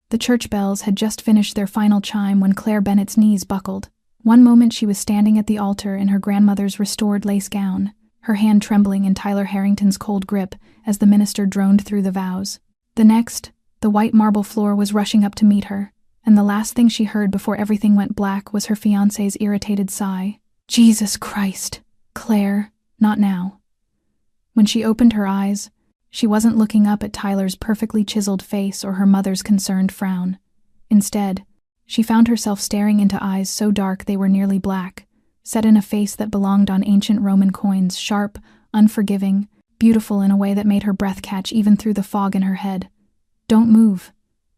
The church bells had just finished their final chime when Claire Bennett's knees buckled. One moment she was standing at the altar in her grandmother's restored lace gown, her hand trembling in Tyler Harrington's cold grip as the minister droned through the vows. The next, the white marble floor was rushing up to meet her, and the last thing she heard before everything went black was her fiancé's irritated sigh. Jesus Christ, Claire, not now. When she opened her eyes, she wasn't looking up at Tyler's perfectly chiseled face or her mother's concerned frown. Instead, she found herself staring into eyes so dark they were nearly black, set in a face that belonged on ancient Roman coins, sharp, unforgiving, beautiful in a way that made her breath catch even through the fog in her head. Don't move.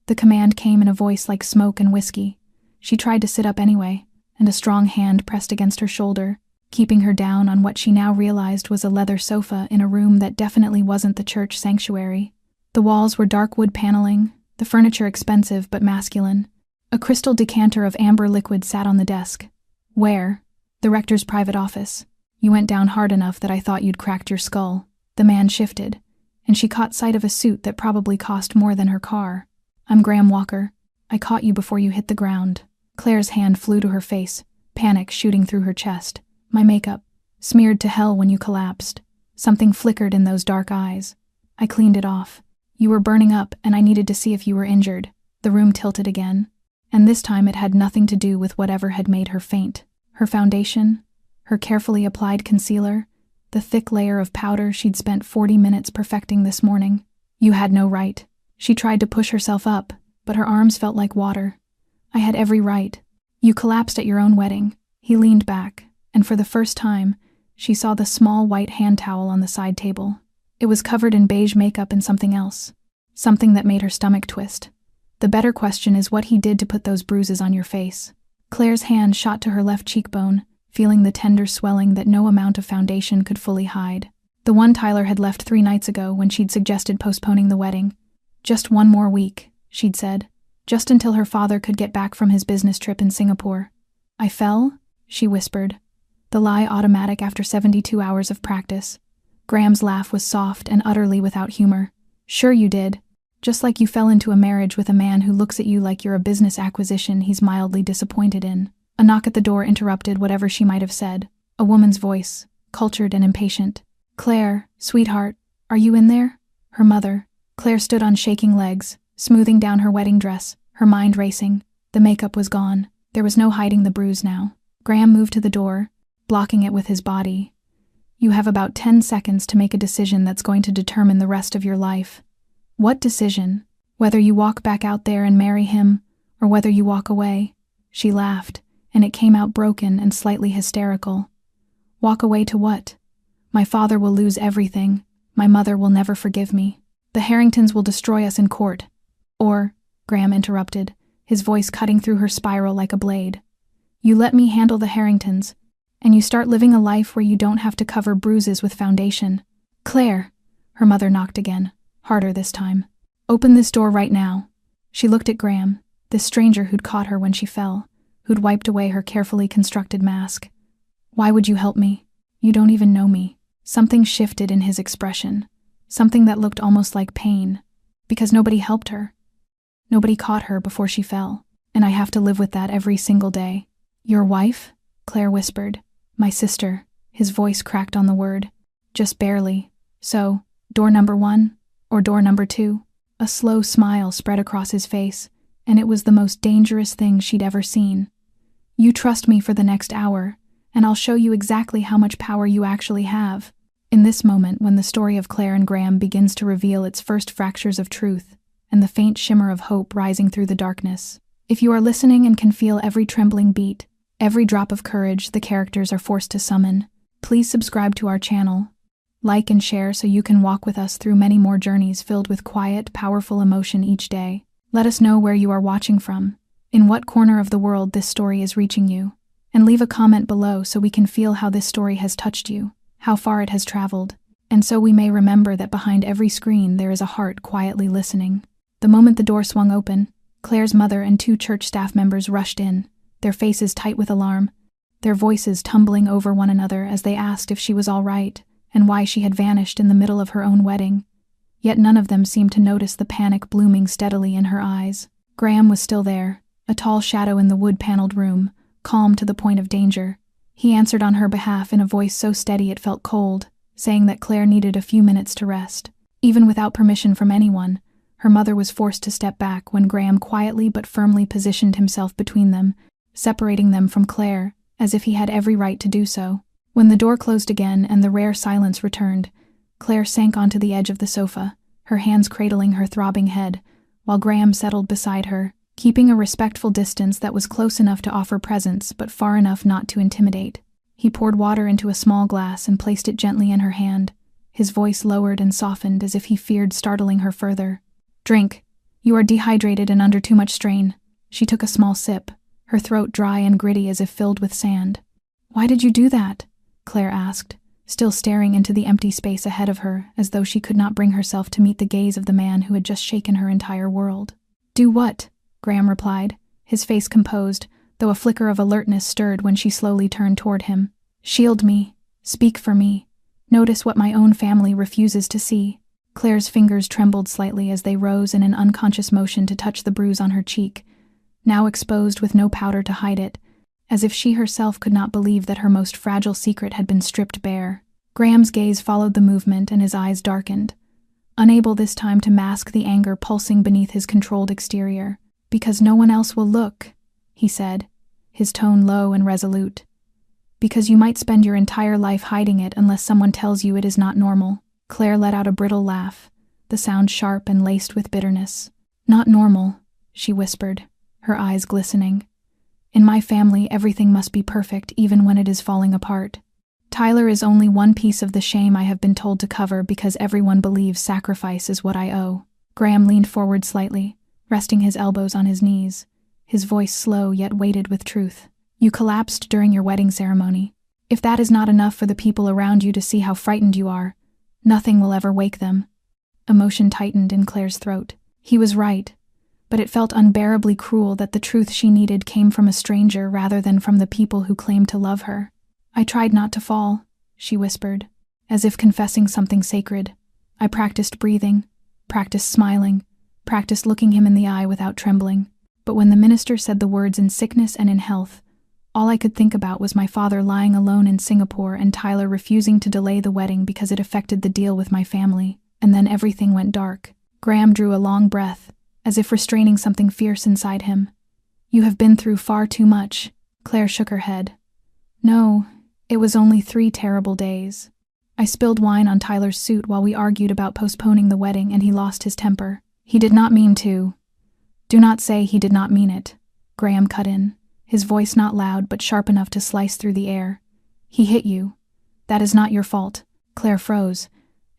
The command came in a voice like smoke and whiskey. She tried to sit up anyway, and a strong hand pressed against her shoulder, keeping her down on what she now realized was a leather sofa in a room that definitely wasn't the church sanctuary. The walls were dark wood paneling, the furniture expensive but masculine. A crystal decanter of amber liquid sat on the desk. Where? The rector's private office. You went down hard enough that I thought you'd cracked your skull. The man shifted, and she caught sight of a suit that probably cost more than her car. I'm Graham Walker. I caught you before you hit the ground. Claire's hand flew to her face, panic shooting through her chest. My makeup, smeared to hell when you collapsed. Something flickered in those dark eyes. I cleaned it off. You were burning up, and I needed to see if you were injured. The room tilted again. And this time it had nothing to do with whatever had made her faint. Her foundation, her carefully applied concealer, the thick layer of powder she'd spent 40 minutes perfecting this morning. You had no right. She tried to push herself up, but her arms felt like water. I had every right. You collapsed at your own wedding. He leaned back, and for the first time, she saw the small white hand towel on the side table. It was covered in beige makeup and something else. Something that made her stomach twist. The better question is what he did to put those bruises on your face. Claire's hand shot to her left cheekbone, feeling the tender swelling that no amount of foundation could fully hide. The one Tyler had left 3 nights ago when she'd suggested postponing the wedding. Just 1 more week, she'd said. Just until her father could get back from his business trip in Singapore. I fell? She whispered. The lie automatic after 72 hours of practice. Graham's laugh was soft and utterly without humor. Sure you did. Just like you fell into a marriage with a man who looks at you like you're a business acquisition he's mildly disappointed in. A knock at the door interrupted whatever she might have said. A woman's voice, cultured and impatient. Claire, sweetheart, are you in there? Her mother. Claire stood on shaking legs, smoothing down her wedding dress, her mind racing. The makeup was gone. There was no hiding the bruise now. Graham moved to the door, blocking it with his body. You have about 10 seconds to make a decision that's going to determine the rest of your life. What decision? Whether you walk back out there and marry him, or whether you walk away. She laughed, and it came out broken and slightly hysterical. Walk away to what? My father will lose everything. My mother will never forgive me. The Harringtons will destroy us in court. Or, Graham interrupted, his voice cutting through her spiral like a blade. You let me handle the Harringtons, and you start living a life where you don't have to cover bruises with foundation. Claire, her mother knocked again. Harder this time. Open this door right now. She looked at Graham, this stranger who'd caught her when she fell, who'd wiped away her carefully constructed mask. Why would you help me? You don't even know me. Something shifted in his expression, something that looked almost like pain, because nobody helped her. Nobody caught her before she fell, and I have to live with that every single day. Your wife? Claire whispered. My sister. His voice cracked on the word. Just barely. So, door number 1? Or door number 2? A slow smile spread across his face, and it was the most dangerous thing she'd ever seen. You trust me for the next hour, and I'll show you exactly how much power you actually have. In this moment, when the story of Claire and Graham begins to reveal its first fractures of truth, and the faint shimmer of hope rising through the darkness. If you are listening and can feel every trembling beat, every drop of courage the characters are forced to summon, please subscribe to our channel. Like and share so you can walk with us through many more journeys filled with quiet, powerful emotion each day. Let us know where you are watching from, in what corner of the world this story is reaching you, and leave a comment below so we can feel how this story has touched you, how far it has traveled, and so we may remember that behind every screen there is a heart quietly listening. The moment the door swung open, Claire's mother and 2 church staff members rushed in, their faces tight with alarm, their voices tumbling over one another as they asked if she was all right, and why she had vanished in the middle of her own wedding. Yet none of them seemed to notice the panic blooming steadily in her eyes. Graham was still there, a tall shadow in the wood-paneled room, calm to the point of danger. He answered on her behalf in a voice so steady it felt cold, saying that Claire needed a few minutes to rest. Even without permission from anyone, her mother was forced to step back when Graham quietly but firmly positioned himself between them, separating them from Claire, as if he had every right to do so. When the door closed again and the rare silence returned, Claire sank onto the edge of the sofa, her hands cradling her throbbing head, while Graham settled beside her, keeping a respectful distance that was close enough to offer presence but far enough not to intimidate. He poured water into a small glass and placed it gently in her hand, his voice lowered and softened as if he feared startling her further. "Drink. You are dehydrated and under too much strain." She took a small sip, her throat dry and gritty as if filled with sand. "Why did you do that?" Claire asked, still staring into the empty space ahead of her as though she could not bring herself to meet the gaze of the man who had just shaken her entire world. "Do what?" Graham replied, his face composed, though a flicker of alertness stirred when she slowly turned toward him. "Shield me. Speak for me. Notice what my own family refuses to see." Claire's fingers trembled slightly as they rose in an unconscious motion to touch the bruise on her cheek, now exposed with no powder to hide it, as if she herself could not believe that her most fragile secret had been stripped bare. Graham's gaze followed the movement and his eyes darkened, unable this time to mask the anger pulsing beneath his controlled exterior. "Because no one else will look," he said, his tone low and resolute. "Because you might spend your entire life hiding it unless someone tells you it is not normal." Claire let out a brittle laugh, the sound sharp and laced with bitterness. "Not normal," she whispered, her eyes glistening. "In my family, everything must be perfect even when it is falling apart. Tyler is only one piece of the shame I have been told to cover because everyone believes sacrifice is what I owe." Graham leaned forward slightly, resting his elbows on his knees, his voice slow yet weighted with truth. "You collapsed during your wedding ceremony. If that is not enough for the people around you to see how frightened you are, nothing will ever wake them." Emotion tightened in Claire's throat. He was right, but it felt unbearably cruel that the truth she needed came from a stranger rather than from the people who claimed to love her. "I tried not to fall," she whispered, as if confessing something sacred. "I practiced breathing, practiced smiling, practiced looking him in the eye without trembling. But when the minister said the words in sickness and in health, all I could think about was my father lying alone in Singapore and Tyler refusing to delay the wedding because it affected the deal with my family, and then everything went dark." Graham drew a long breath, as if restraining something fierce inside him. "You have been through far too much." Claire shook her head. "No, it was only 3 terrible days. I spilled wine on Tyler's suit while we argued about postponing the wedding and he lost his temper. He did not mean to." "Do not say he did not mean it," Graham cut in, his voice not loud but sharp enough to slice through the air. "He hit you. That is not your fault." Claire froze,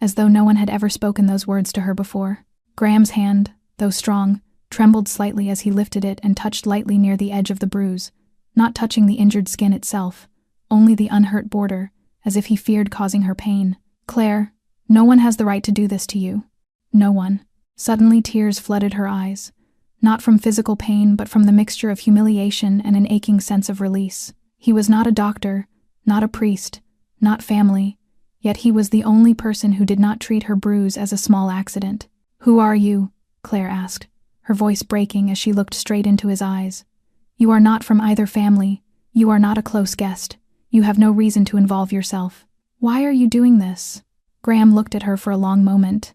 as though no one had ever spoken those words to her before. Graham's hand, though strong, trembled slightly as he lifted it and touched lightly near the edge of the bruise, not touching the injured skin itself, only the unhurt border, as if he feared causing her pain. "Claire, no one has the right to do this to you. No one." Suddenly tears flooded her eyes, not from physical pain but from the mixture of humiliation and an aching sense of release. He was not a doctor, not a priest, not family, yet he was the only person who did not treat her bruise as a small accident. "Who are you?" Claire asked, her voice breaking as she looked straight into his eyes. "You are not from either family. You are not a close guest. You have no reason to involve yourself. Why are you doing this?" Graham looked at her for a long moment,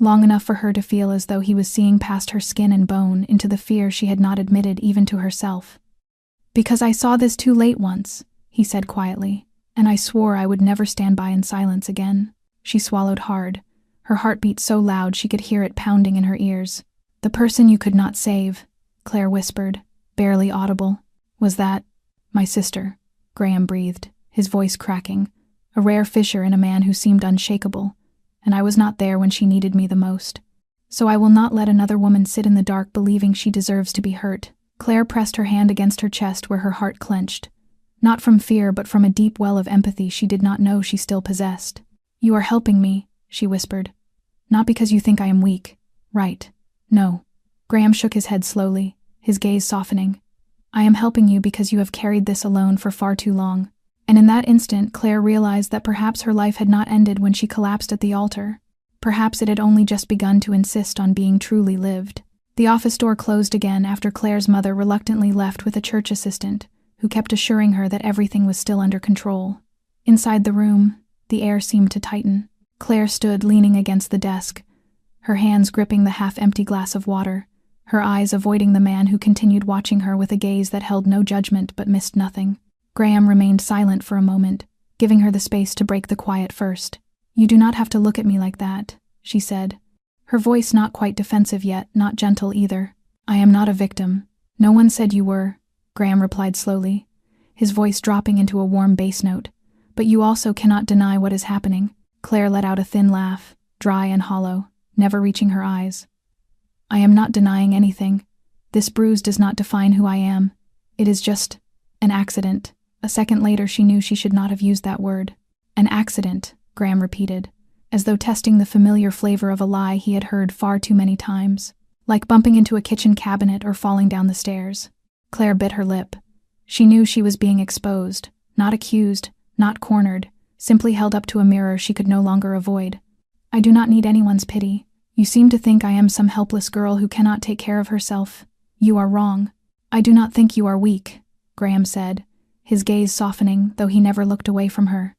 long enough for her to feel as though he was seeing past her skin and bone into the fear she had not admitted even to herself. "Because I saw this too late once," he said quietly, "and I swore I would never stand by in silence again." She swallowed hard, her heartbeat so loud she could hear it pounding in her ears. "The person you could not save," Claire whispered, barely audible. "Was that my sister?" Graham breathed, his voice cracking, a rare fissure in a man who seemed unshakable. "And I was not there when she needed me the most. So I will not let another woman sit in the dark believing she deserves to be hurt." Claire pressed her hand against her chest where her heart clenched, not from fear but from a deep well of empathy she did not know she still possessed. "You are helping me," she whispered. "Not because you think I am weak. Right. No." Graham shook his head slowly, his gaze softening. "I am helping you because you have carried this alone for far too long." And in that instant, Claire realized that perhaps her life had not ended when she collapsed at the altar. Perhaps it had only just begun to insist on being truly lived. The office door closed again after Claire's mother reluctantly left with a church assistant, who kept assuring her that everything was still under control. Inside the room, the air seemed to tighten. Claire stood leaning against the desk, her hands gripping the half-empty glass of water, her eyes avoiding the man who continued watching her with a gaze that held no judgment but missed nothing. Graham remained silent for a moment, giving her the space to break the quiet first. "You do not have to look at me like that," she said, her voice not quite defensive yet, not gentle either. "I am not a victim. No one said you were," Graham replied slowly, his voice dropping into a warm bass note. "But you also cannot deny what is happening." Claire let out a thin laugh, dry and hollow, never reaching her eyes. "I am not denying anything. This bruise does not define who I am. It is just an accident." A second later she knew she should not have used that word. "An accident," Graham repeated, as though testing the familiar flavor of a lie he had heard far too many times. "Like bumping into a kitchen cabinet or falling down the stairs." Claire bit her lip. She knew she was being exposed, not accused, not cornered, simply held up to a mirror she could no longer avoid. "I do not need anyone's pity. You seem to think I am some helpless girl who cannot take care of herself. You are wrong. I do not think you are weak," Graham said, his gaze softening, though he never looked away from her.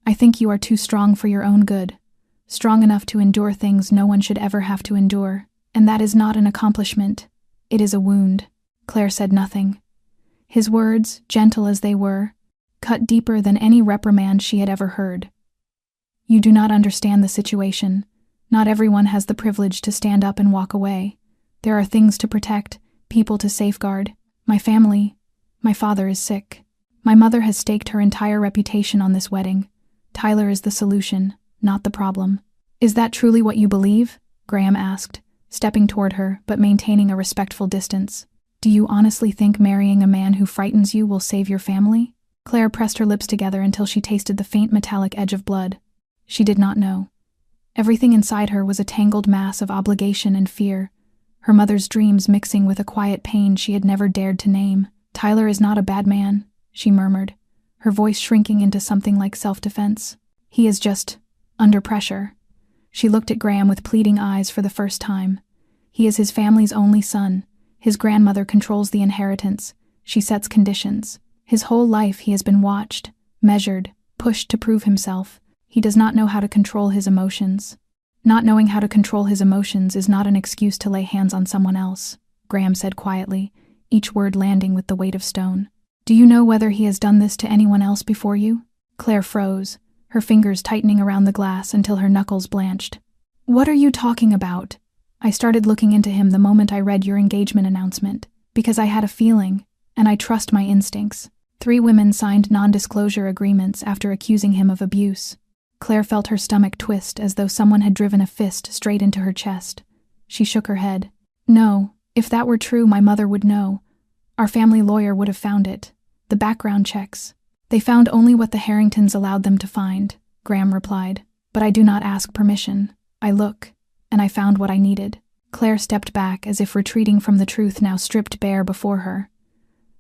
"I think you are too strong for your own good, strong enough to endure things no one should ever have to endure, and that is not an accomplishment. It is a wound." Claire said nothing. His words, gentle as they were, cut deeper than any reprimand she had ever heard. "You do not understand the situation. Not everyone has the privilege to stand up and walk away. There are things to protect, people to safeguard. My family. My father is sick. My mother has staked her entire reputation on this wedding. Tyler is the solution, not the problem." "Is that truly what you believe?" Graham asked, stepping toward her but maintaining a respectful distance. "Do you honestly think marrying a man who frightens you will save your family?" Claire pressed her lips together until she tasted the faint metallic edge of blood. She did not know. Everything inside her was a tangled mass of obligation and fear, her mother's dreams mixing with a quiet pain she had never dared to name. "Tyler is not a bad man," she murmured, her voice shrinking into something like self-defense. "He is just under pressure." She looked at Graham with pleading eyes for the first time. He is his family's only son. His grandmother controls the inheritance. She sets conditions. His whole life he has been watched, measured, pushed to prove himself. He does not know how to control his emotions. "Not knowing how to control his emotions is not an excuse to lay hands on someone else," Graham said quietly, each word landing with the weight of stone. "Do you know whether he has done this to anyone else before you?" Claire froze, her fingers tightening around the glass until her knuckles blanched. "What are you talking about?" "I started looking into him the moment I read your engagement announcement, because I had a feeling, and I trust my instincts. 3 women signed non-disclosure agreements after accusing him of abuse." Claire felt her stomach twist as though someone had driven a fist straight into her chest. She shook her head. "No, if that were true, my mother would know. Our family lawyer would have found it. The background checks. They found only what the Harringtons allowed them to find," Graham replied. "But I do not ask permission. I look, and I found what I needed." Claire stepped back as if retreating from the truth now stripped bare before her.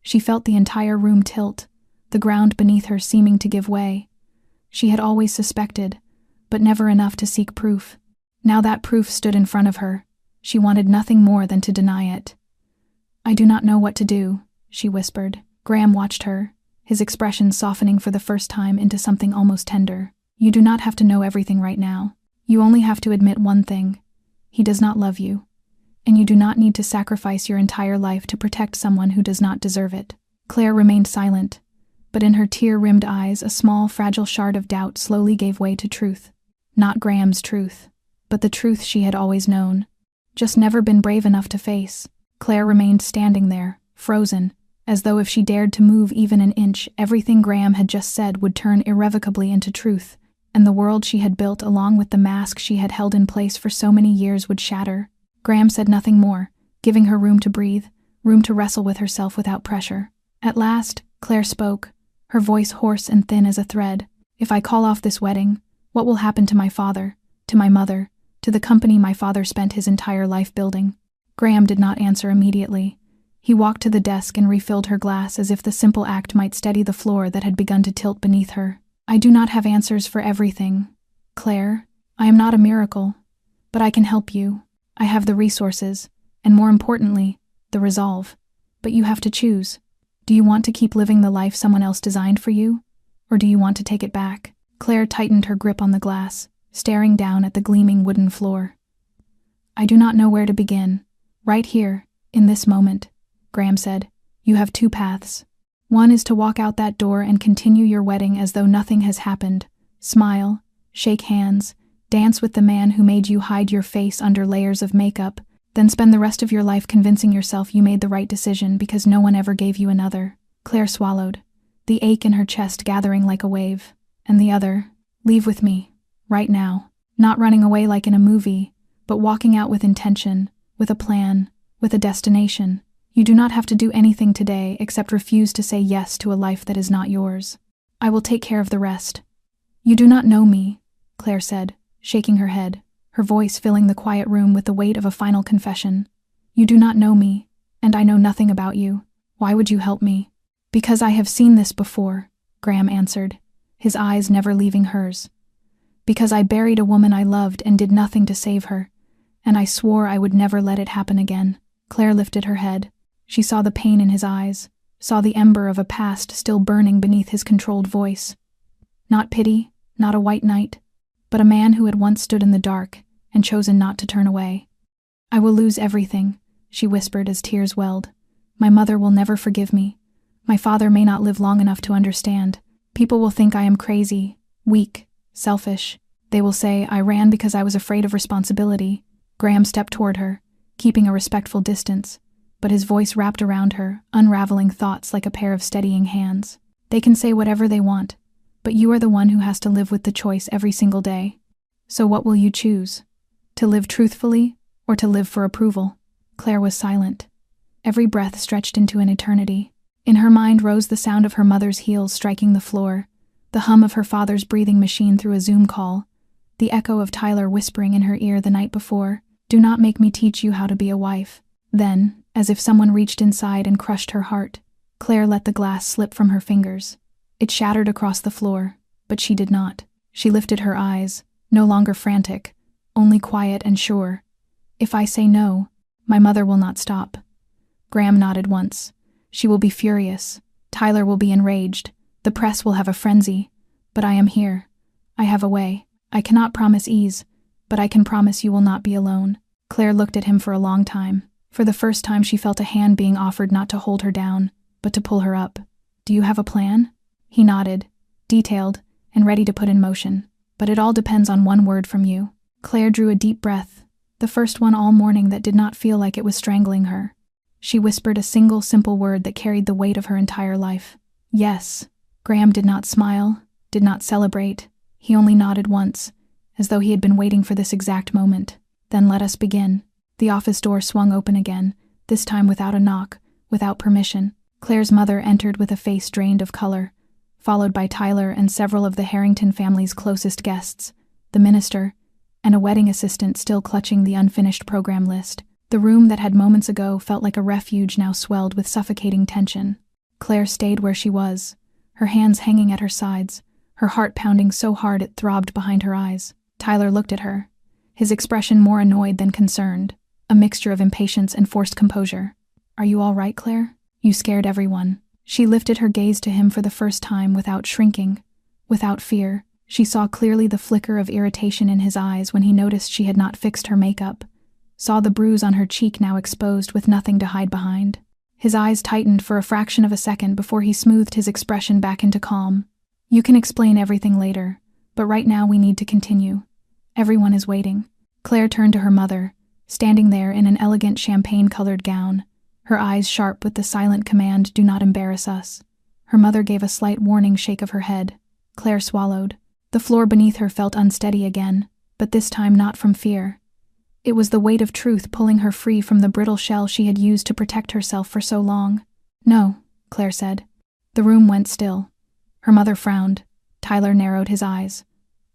She felt the entire room tilt, the ground beneath her seeming to give way. She had always suspected, but never enough to seek proof. Now that proof stood in front of her. She wanted nothing more than to deny it. "I do not know what to do," she whispered. Graham watched her, his expression softening for the first time into something almost tender. "You do not have to know everything right now. You only have to admit one thing. He does not love you. And you do not need to sacrifice your entire life to protect someone who does not deserve it." Claire remained silent, but in her tear-rimmed eyes a small, fragile shard of doubt slowly gave way to truth. Not Graham's truth, but the truth she had always known, just never been brave enough to face. Claire remained standing there, frozen, as though if she dared to move even an inch, everything Graham had just said would turn irrevocably into truth, and the world she had built along with the mask she had held in place for so many years would shatter. Graham said nothing more, giving her room to breathe, room to wrestle with herself without pressure. At last, Claire spoke, her voice hoarse and thin as a thread. "If I call off this wedding, what will happen to my father, to my mother, to the company my father spent his entire life building?" Graham did not answer immediately. He walked to the desk and refilled her glass as if the simple act might steady the floor that had begun to tilt beneath her. "I do not have answers for everything, Claire. I am not a miracle, but I can help you. I have the resources, and more importantly, the resolve. But you have to choose. Do you want to keep living the life someone else designed for you? Or do you want to take it back? Claire tightened her grip on the glass, staring down at the gleaming wooden floor. I do not know where to begin. Right here, in this moment, Graham said. You have two paths. One is to walk out that door and continue your wedding as though nothing has happened. Smile, shake hands, dance with the man who made you hide your face under layers of makeup, then spend the rest of your life convincing yourself you made the right decision because no one ever gave you another. Claire swallowed, the ache in her chest gathering like a wave. And the other, leave with me, right now. Not running away like in a movie, but walking out with intention, with a plan, with a destination. You do not have to do anything today except refuse to say yes to a life that is not yours. I will take care of the rest. You do not know me, Claire said, shaking her head, her voice filling the quiet room with the weight of a final confession. You do not know me, and I know nothing about you. Why would you help me? Because I have seen this before, Graham answered, his eyes never leaving hers. Because I buried a woman I loved and did nothing to save her, and I swore I would never let it happen again. Claire lifted her head. She saw the pain in his eyes, saw the ember of a past still burning beneath his controlled voice. Not pity, not a white knight, but a man who had once stood in the dark and chosen not to turn away. I will lose everything, she whispered as tears welled. My mother will never forgive me. My father may not live long enough to understand. People will think I am crazy, weak, selfish. They will say I ran because I was afraid of responsibility. Graham stepped toward her, keeping a respectful distance, but his voice wrapped around her, unraveling thoughts like a pair of steadying hands. They can say whatever they want, but you are the one who has to live with the choice every single day. So what will you choose? To live truthfully, or to live for approval? Claire was silent. Every breath stretched into an eternity. In her mind rose the sound of her mother's heels striking the floor, the hum of her father's breathing machine through a Zoom call, the echo of Tyler whispering in her ear the night before, "Do not make me teach you how to be a wife." Then, as if someone reached inside and crushed her heart, Claire let the glass slip from her fingers. It shattered across the floor, but she did not. She lifted her eyes, no longer frantic, only quiet and sure. If I say no, my mother will not stop. Graham nodded once. She will be furious. Tyler will be enraged. The press will have a frenzy. But I am here. I have a way. I cannot promise ease, but I can promise you will not be alone. Claire looked at him for a long time. For the first time she felt a hand being offered not to hold her down, but to pull her up. Do you have a plan? He nodded, detailed, and ready to put in motion. But it all depends on one word from you. Claire drew a deep breath, the first one all morning that did not feel like it was strangling her. She whispered a single simple word that carried the weight of her entire life. Yes. Graham did not smile, did not celebrate. He only nodded once, as though he had been waiting for this exact moment. Then let us begin. The office door swung open again, this time without a knock, without permission. Claire's mother entered with a face drained of color, followed by Tyler and several of the Harrington family's closest guests, the minister, and a wedding assistant still clutching the unfinished program list. The room that had moments ago felt like a refuge now swelled with suffocating tension. Claire stayed where she was, her hands hanging at her sides, her heart pounding so hard it throbbed behind her eyes. Tyler looked at her, his expression more annoyed than concerned, a mixture of impatience and forced composure. Are you all right, Claire? You scared everyone. She lifted her gaze to him for the first time without shrinking, without fear. She saw clearly the flicker of irritation in his eyes when he noticed she had not fixed her makeup, saw the bruise on her cheek now exposed with nothing to hide behind. His eyes tightened for a fraction of a second before he smoothed his expression back into calm. You can explain everything later, but right now we need to continue. Everyone is waiting. Claire turned to her mother, standing there in an elegant champagne-colored gown, her eyes sharp with the silent command, "Do not embarrass us." Her mother gave a slight warning shake of her head. Claire swallowed. The floor beneath her felt unsteady again, but this time not from fear. It was the weight of truth pulling her free from the brittle shell she had used to protect herself for so long. "No," Claire said. The room went still. Her mother frowned. Tyler narrowed his eyes.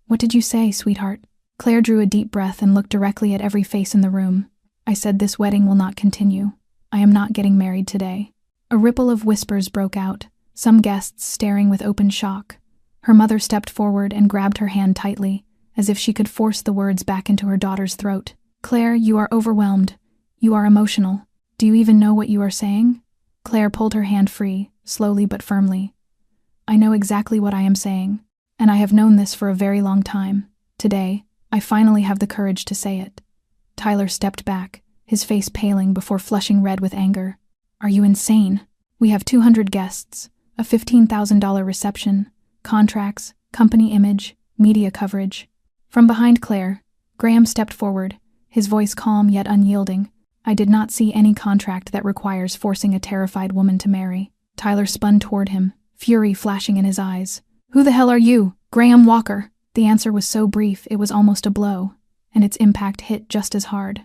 "What did you say, sweetheart?" Claire drew a deep breath and looked directly at every face in the room. "I said this wedding will not continue. I am not getting married today." A ripple of whispers broke out, some guests staring with open shock. Her mother stepped forward and grabbed her hand tightly, as if she could force the words back into her daughter's throat. "Claire, you are overwhelmed. You are emotional. Do you even know what you are saying? Claire pulled her hand free, slowly but firmly. I know exactly what I am saying, and I have known this for a very long time. Today, I finally have the courage to say it. Tyler stepped back, his face paling before flushing red with anger. Are you insane? We have 200 guests, a $15,000 reception, contracts, company image, media coverage. From behind Claire, Graham stepped forward, his voice calm yet unyielding. I did not see any contract that requires forcing a terrified woman to marry. Tyler spun toward him, fury flashing in his eyes. Who the hell are you? Graham Walker. The answer was so brief it was almost a blow, and its impact hit just as hard.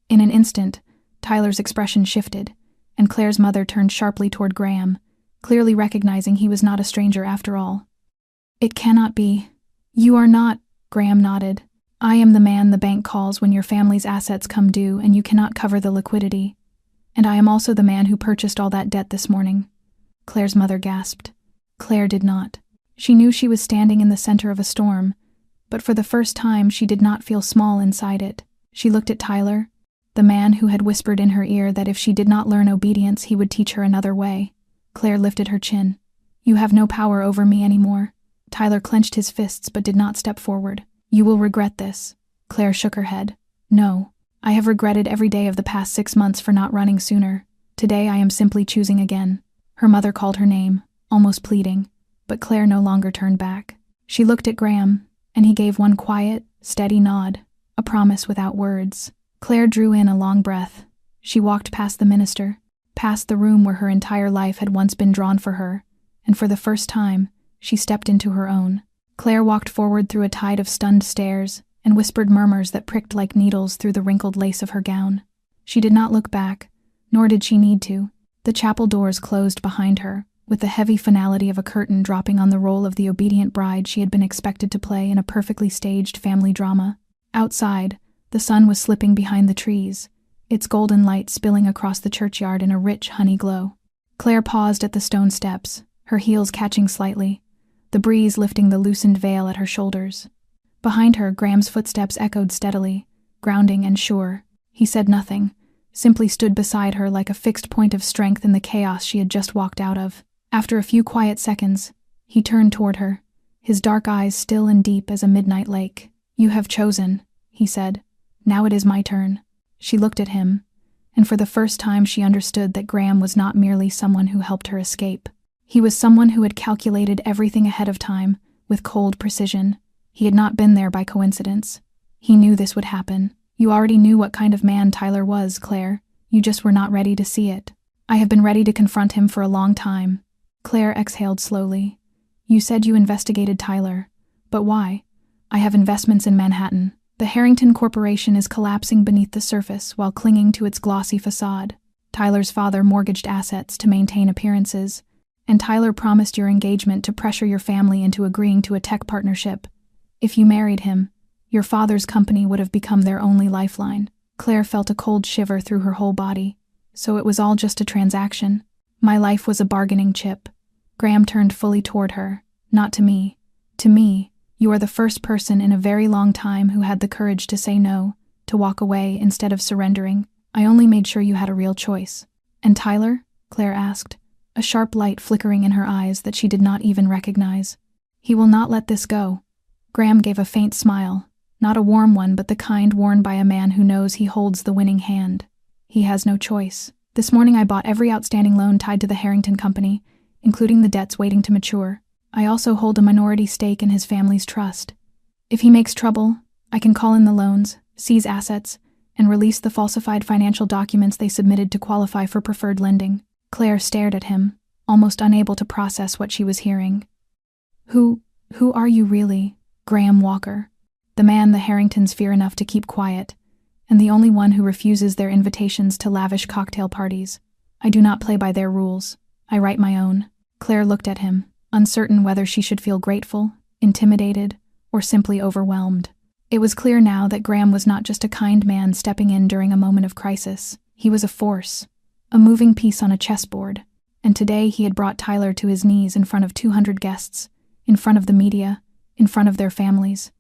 In an instant, Tyler's expression shifted, and Claire's mother turned sharply toward Graham, clearly recognizing he was not a stranger after all. It cannot be. You are not, Graham nodded. I am the man the bank calls when your family's assets come due and you cannot cover the liquidity. And I am also the man who purchased all that debt this morning. Claire's mother gasped. Claire did not. She knew she was standing in the center of a storm, but for the first time she did not feel small inside it. She looked at Tyler, the man who had whispered in her ear that if she did not learn obedience he would teach her another way. Claire lifted her chin. You have no power over me anymore. Tyler clenched his fists but did not step forward. You will regret this. Claire shook her head. No. I have regretted every day of the past 6 months for not running sooner. Today I am simply choosing again. Her mother called her name, almost pleading, but Claire no longer turned back. She looked at Graham, and he gave one quiet, steady nod, a promise without words. Claire drew in a long breath. She walked past the minister, past the room where her entire life had once been drawn for her, and for the first time, she stepped into her own. Claire walked forward through a tide of stunned stares and whispered murmurs that pricked like needles through the wrinkled lace of her gown. She did not look back, nor did she need to. The chapel doors closed behind her, with the heavy finality of a curtain dropping on the role of the obedient bride she had been expected to play in a perfectly staged family drama. Outside, the sun was slipping behind the trees, its golden light spilling across the churchyard in a rich honey glow. Claire paused at the stone steps, her heels catching slightly, the breeze lifting the loosened veil at her shoulders. Behind her, Graham's footsteps echoed steadily, grounding and sure. He said nothing, simply stood beside her like a fixed point of strength in the chaos she had just walked out of. After a few quiet seconds, he turned toward her, his dark eyes still and deep as a midnight lake. You have chosen, he said. Now it is my turn. She looked at him, and for the first time she understood that Graham was not merely someone who helped her escape. He was someone who had calculated everything ahead of time, with cold precision. He had not been there by coincidence. He knew this would happen. You already knew what kind of man Tyler was, Claire. You just were not ready to see it. I have been ready to confront him for a long time. Claire exhaled slowly. You said you investigated Tyler. But why? I have investments in Manhattan. The Harrington Corporation is collapsing beneath the surface while clinging to its glossy facade. Tyler's father mortgaged assets to maintain appearances, and Tyler promised your engagement to pressure your family into agreeing to a tech partnership. If you married him, your father's company would have become their only lifeline. Claire felt a cold shiver through her whole body. So it was all just a transaction. My life was a bargaining chip. Graham turned fully toward her. Not to me. To me, you are the first person in a very long time who had the courage to say no, to walk away instead of surrendering. I only made sure you had a real choice. And Tyler? Claire asked, a sharp light flickering in her eyes that she did not even recognize. He will not let this go. Graham gave a faint smile, not a warm one but the kind worn by a man who knows he holds the winning hand. He has no choice. This morning I bought every outstanding loan tied to the Harrington Company, including the debts waiting to mature. I also hold a minority stake in his family's trust. If he makes trouble, I can call in the loans, seize assets, and release the falsified financial documents they submitted to qualify for preferred lending. Claire stared at him, almost unable to process what she was hearing. Who are you really? Graham Walker, the man the Harringtons fear enough to keep quiet, and the only one who refuses their invitations to lavish cocktail parties. I do not play by their rules. I write my own. Claire looked at him, uncertain whether she should feel grateful, intimidated, or simply overwhelmed. It was clear now that Graham was not just a kind man stepping in during a moment of crisis. He was a force, a moving piece on a chessboard, and today he had brought Tyler to his knees in front of 200 guests, in front of the media, in front of their families.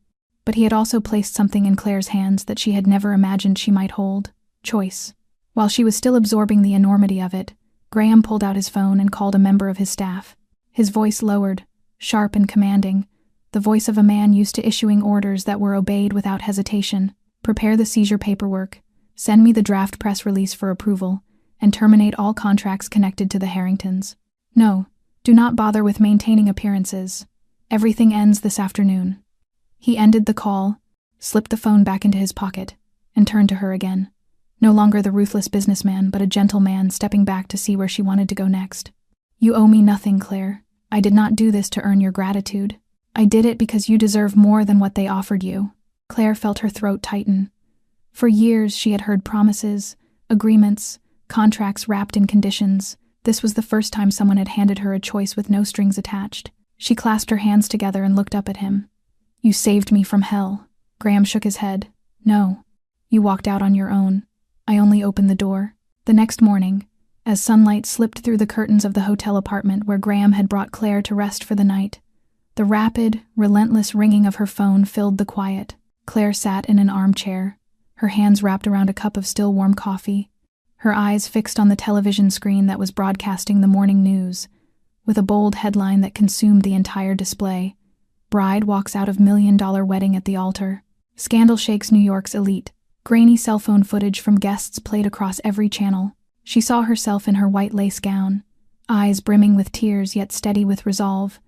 But he had also placed something in Claire's hands that she had never imagined she might hold. Choice. While she was still absorbing the enormity of it, Graham pulled out his phone and called a member of his staff. His voice lowered, sharp and commanding, the voice of a man used to issuing orders that were obeyed without hesitation. Prepare the seizure paperwork, send me the draft press release for approval, and terminate all contracts connected to the Harringtons. No, do not bother with maintaining appearances. Everything ends this afternoon. He ended the call, slipped the phone back into his pocket, and turned to her again. No longer the ruthless businessman, but a gentle man stepping back to see where she wanted to go next. You owe me nothing, Claire. I did not do this to earn your gratitude. I did it because you deserve more than what they offered you. Claire felt her throat tighten. For years she had heard promises, agreements, contracts wrapped in conditions. This was the first time someone had handed her a choice with no strings attached. She clasped her hands together and looked up at him. You saved me from hell. Graham shook his head. No. You walked out on your own. I only opened the door. The next morning, as sunlight slipped through the curtains of the hotel apartment where Graham had brought Claire to rest for the night, the rapid, relentless ringing of her phone filled the quiet. Claire sat in an armchair, her hands wrapped around a cup of still warm coffee, her eyes fixed on the television screen that was broadcasting the morning news, with a bold headline that consumed the entire display. Bride walks out of $1 million wedding at the altar. Scandal shakes New York's elite. Grainy cell phone footage from guests played across every channel. She saw herself in her white lace gown, eyes brimming with tears yet steady with resolve,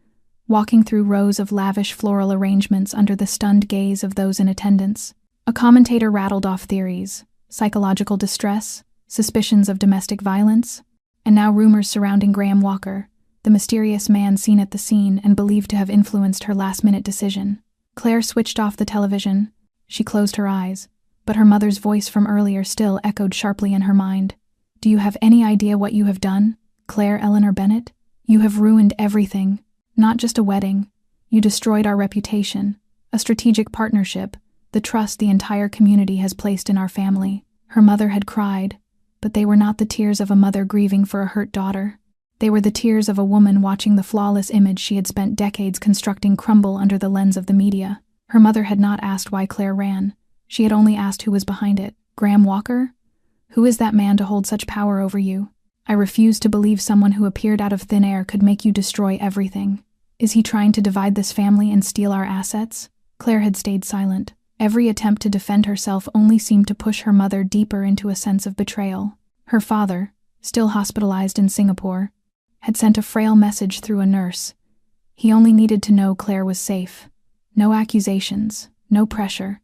walking through rows of lavish floral arrangements under the stunned gaze of those in attendance. A commentator rattled off theories, psychological distress, suspicions of domestic violence, and now rumors surrounding Graham Walker, the mysterious man seen at the scene and believed to have influenced her last-minute decision. Claire switched off the television. She closed her eyes, but her mother's voice from earlier still echoed sharply in her mind. Do you have any idea what you have done, Claire Eleanor Bennett? You have ruined everything. Not just a wedding. You destroyed our reputation, a strategic partnership, the trust the entire community has placed in our family. Her mother had cried, but they were not the tears of a mother grieving for a hurt daughter. They were the tears of a woman watching the flawless image she had spent decades constructing crumble under the lens of the media. Her mother had not asked why Claire ran. She had only asked who was behind it. Graham Walker? Who is that man to hold such power over you? I refuse to believe someone who appeared out of thin air could make you destroy everything. Is he trying to divide this family and steal our assets? Claire had stayed silent. Every attempt to defend herself only seemed to push her mother deeper into a sense of betrayal. Her father, still hospitalized in Singapore, had sent a frail message through a nurse. He only needed to know Claire was safe. No accusations, no pressure.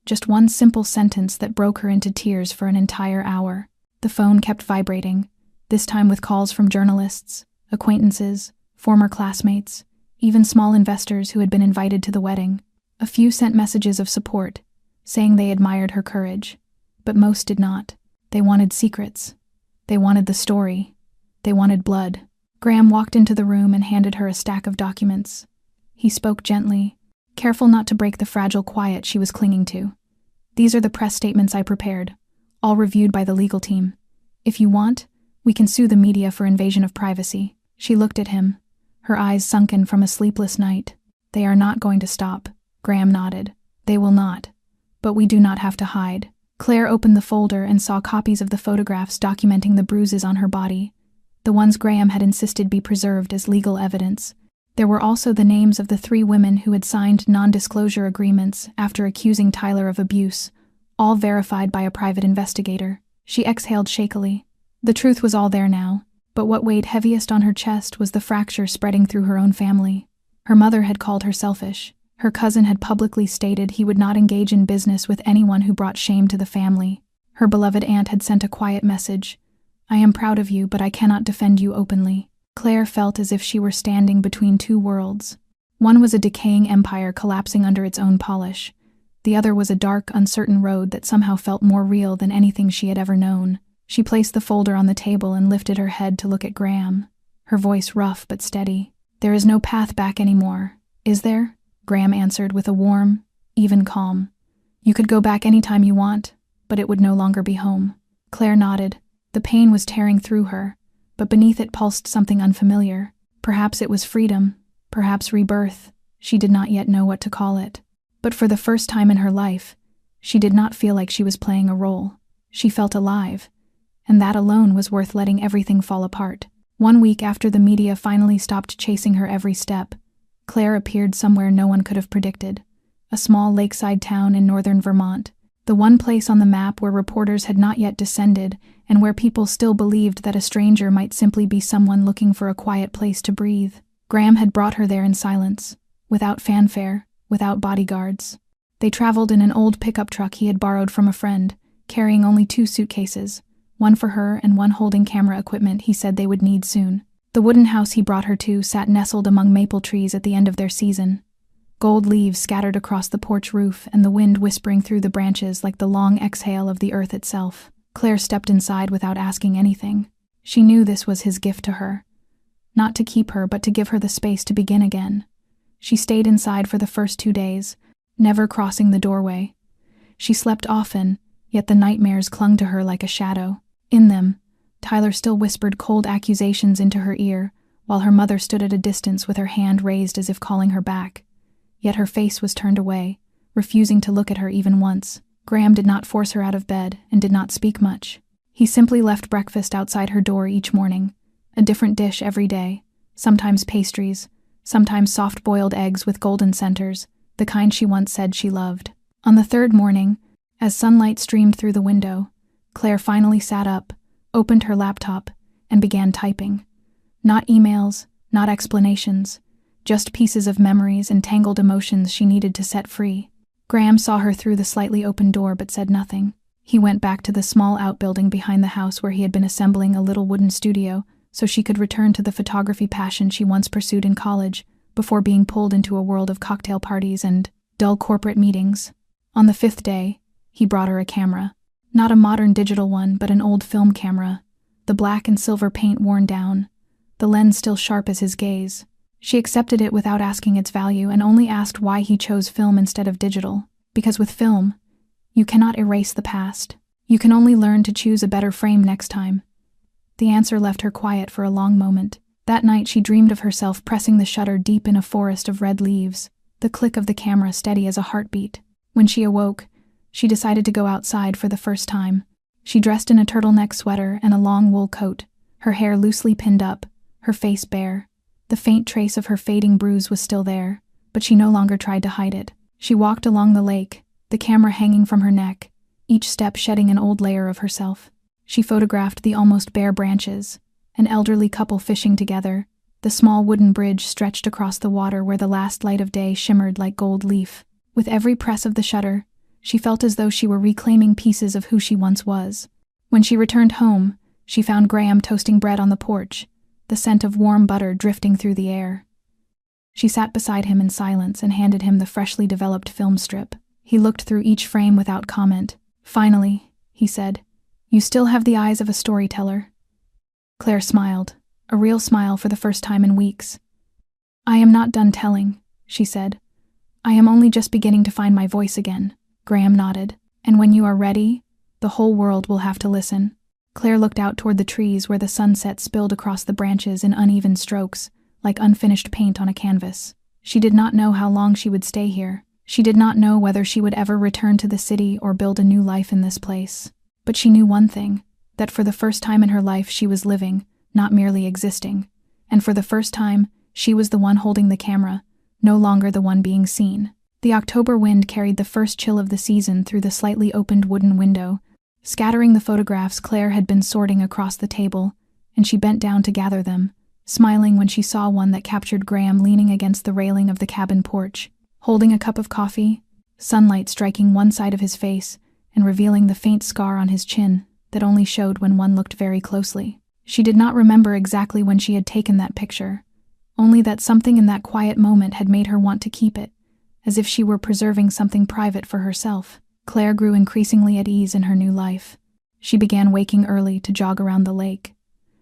Just one simple sentence that broke her into tears for an entire hour. The phone kept vibrating, this time with calls from journalists, acquaintances, former classmates, even small investors who had been invited to the wedding. A few sent messages of support, saying they admired her courage, but most did not. They wanted secrets. They wanted the story. They wanted blood. Graham walked into the room and handed her a stack of documents. He spoke gently, careful not to break the fragile quiet she was clinging to. These are the press statements I prepared, all reviewed by the legal team. If you want, we can sue the media for invasion of privacy. She looked at him, her eyes sunken from a sleepless night. They are not going to stop. Graham nodded. They will not. But we do not have to hide. Claire opened the folder and saw copies of the photographs documenting the bruises on her body, the ones Graham had insisted be preserved as legal evidence. There were also the names of the 3 women who had signed non-disclosure agreements after accusing Tyler of abuse, all verified by a private investigator. She exhaled shakily. The truth was all there now, but what weighed heaviest on her chest was the fracture spreading through her own family. Her mother had called her selfish. Her cousin had publicly stated he would not engage in business with anyone who brought shame to the family. Her beloved aunt had sent a quiet message. I am proud of you, but I cannot defend you openly. Claire felt as if she were standing between 2 worlds. One was a decaying empire collapsing under its own polish. The other was a dark, uncertain road that somehow felt more real than anything she had ever known. She placed the folder on the table and lifted her head to look at Graham, her voice rough but steady. There is no path back anymore, is there? Graham answered with a warm, even calm. You could go back any time you want, but it would no longer be home. Claire nodded. The pain was tearing through her, but beneath it pulsed something unfamiliar. Perhaps it was freedom, perhaps rebirth. She did not yet know what to call it. But for the first time in her life, she did not feel like she was playing a role. She felt alive, and that alone was worth letting everything fall apart. 1 week after the media finally stopped chasing her every step, Claire appeared somewhere no one could have predicted, a small lakeside town in northern Vermont, the one place on the map where reporters had not yet descended and where people still believed that a stranger might simply be someone looking for a quiet place to breathe. Graham had brought her there in silence, without fanfare, without bodyguards. They traveled in an old pickup truck he had borrowed from a friend, carrying only 2 suitcases, one for her and one holding camera equipment he said they would need soon. The wooden house he brought her to sat nestled among maple trees at the end of their season, gold leaves scattered across the porch roof and the wind whispering through the branches like the long exhale of the earth itself. Claire stepped inside without asking anything. She knew this was his gift to her. Not to keep her, but to give her the space to begin again. She stayed inside for the first 2 days, never crossing the doorway. She slept often, yet the nightmares clung to her like a shadow. In them, Tyler still whispered cold accusations into her ear, while her mother stood at a distance with her hand raised as if calling her back. Yet her face was turned away, refusing to look at her even once. Graham did not force her out of bed and did not speak much. He simply left breakfast outside her door each morning, a different dish every day, sometimes pastries, sometimes soft-boiled eggs with golden centers, the kind she once said she loved. On the 3rd morning, as sunlight streamed through the window, Claire finally sat up, opened her laptop, and began typing. Not emails, not explanations, just pieces of memories and tangled emotions she needed to set free. Graham saw her through the slightly open door but said nothing. He went back to the small outbuilding behind the house where he had been assembling a little wooden studio so she could return to the photography passion she once pursued in college before being pulled into a world of cocktail parties and dull corporate meetings. On the 5th day, he brought her a camera. Not a modern digital one, but an old film camera, the black and silver paint worn down, the lens still sharp as his gaze. She accepted it without asking its value and only asked why he chose film instead of digital. Because with film, you cannot erase the past. You can only learn to choose a better frame next time. The answer left her quiet for a long moment. That night she dreamed of herself pressing the shutter deep in a forest of red leaves, the click of the camera steady as a heartbeat. When she awoke, she decided to go outside for the first time. She dressed in a turtleneck sweater and a long wool coat, her hair loosely pinned up, her face bare. The faint trace of her fading bruise was still there, but she no longer tried to hide it. She walked along the lake, the camera hanging from her neck, each step shedding an old layer of herself. She photographed the almost bare branches, an elderly couple fishing together, the small wooden bridge stretched across the water where the last light of day shimmered like gold leaf. With every press of the shutter, she felt as though she were reclaiming pieces of who she once was. When she returned home, she found Graham toasting bread on the porch, the scent of warm butter drifting through the air. She sat beside him in silence and handed him the freshly developed film strip. He looked through each frame without comment. "Finally," he said, "you still have the eyes of a storyteller." Claire smiled, a real smile for the first time in weeks. "I am not done telling," she said. "I am only just beginning to find my voice again." Graham nodded. "And when you are ready, the whole world will have to listen." Claire looked out toward the trees where the sunset spilled across the branches in uneven strokes, like unfinished paint on a canvas. She did not know how long she would stay here. She did not know whether she would ever return to the city or build a new life in this place. But she knew one thing, that for the first time in her life she was living, not merely existing. And for the first time, she was the one holding the camera, no longer the one being seen. The October wind carried the first chill of the season through the slightly opened wooden window, scattering the photographs Claire had been sorting across the table, and she bent down to gather them, smiling when she saw one that captured Graham leaning against the railing of the cabin porch, holding a cup of coffee, sunlight striking one side of his face and revealing the faint scar on his chin that only showed when one looked very closely. She did not remember exactly when she had taken that picture, only that something in that quiet moment had made her want to keep it, as if she were preserving something private for herself. Claire grew increasingly at ease in her new life. She began waking early to jog around the lake,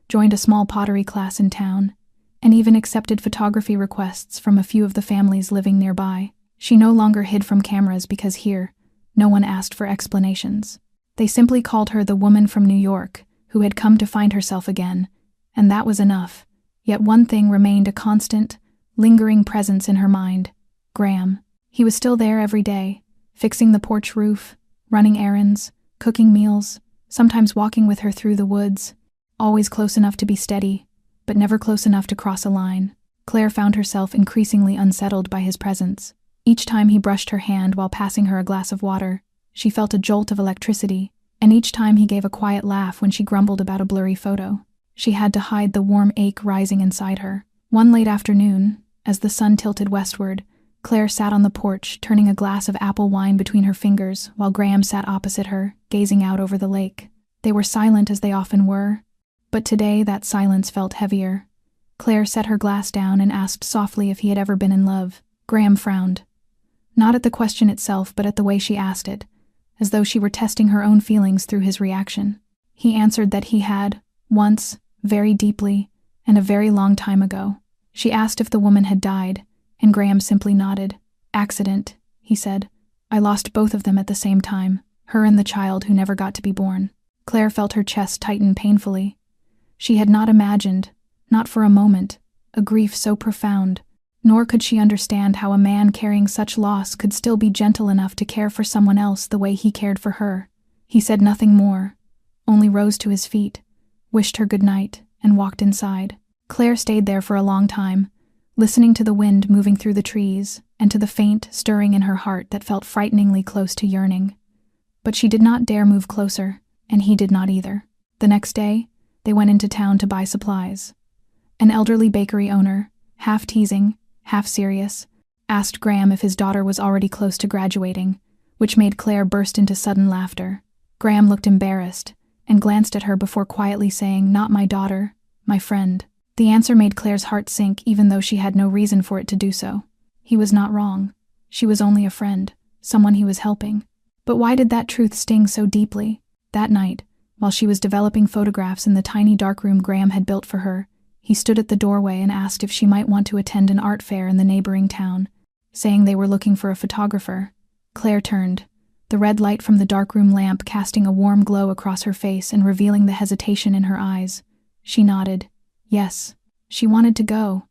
joined a small pottery class in town, and even accepted photography requests from a few of the families living nearby. She no longer hid from cameras because here, no one asked for explanations. They simply called her the woman from New York who had come to find herself again, and that was enough. Yet one thing remained a constant, lingering presence in her mind: Graham. He was still there every day, fixing the porch roof, running errands, cooking meals, sometimes walking with her through the woods, always close enough to be steady, but never close enough to cross a line. Claire found herself increasingly unsettled by his presence. Each time he brushed her hand while passing her a glass of water, she felt a jolt of electricity, and each time he gave a quiet laugh when she grumbled about a blurry photo. She had to hide the warm ache rising inside her. One late afternoon, as the sun tilted westward, Claire sat on the porch, turning a glass of apple wine between her fingers, while Graham sat opposite her, gazing out over the lake. They were silent as they often were, but today that silence felt heavier. Claire set her glass down and asked softly if he had ever been in love. Graham frowned. Not at the question itself, but at the way she asked it, as though she were testing her own feelings through his reaction. He answered that he had, once, very deeply, and a very long time ago. She asked if the woman had died, and Graham simply nodded. Accident, he said. I lost both of them at the same time, her and the child who never got to be born. Claire felt her chest tighten painfully. She had not imagined, not for a moment, a grief so profound, nor could she understand how a man carrying such loss could still be gentle enough to care for someone else the way he cared for her. He said nothing more, only rose to his feet, wished her good night, and walked inside. Claire stayed there for a long time, listening to the wind moving through the trees and to the faint stirring in her heart that felt frighteningly close to yearning. But she did not dare move closer, and he did not either. The next day, they went into town to buy supplies. An elderly bakery owner, half teasing, half serious, asked Graham if his daughter was already close to graduating, which made Claire burst into sudden laughter. Graham looked embarrassed and glanced at her before quietly saying, "Not my daughter, my friend." The answer made Claire's heart sink, even though she had no reason for it to do so. He was not wrong. She was only a friend, someone he was helping. But why did that truth sting so deeply? That night, while she was developing photographs in the tiny darkroom Graham had built for her, he stood at the doorway and asked if she might want to attend an art fair in the neighboring town, saying they were looking for a photographer. Claire turned, the red light from the darkroom lamp casting a warm glow across her face and revealing the hesitation in her eyes. She nodded. Yes, she wanted to go,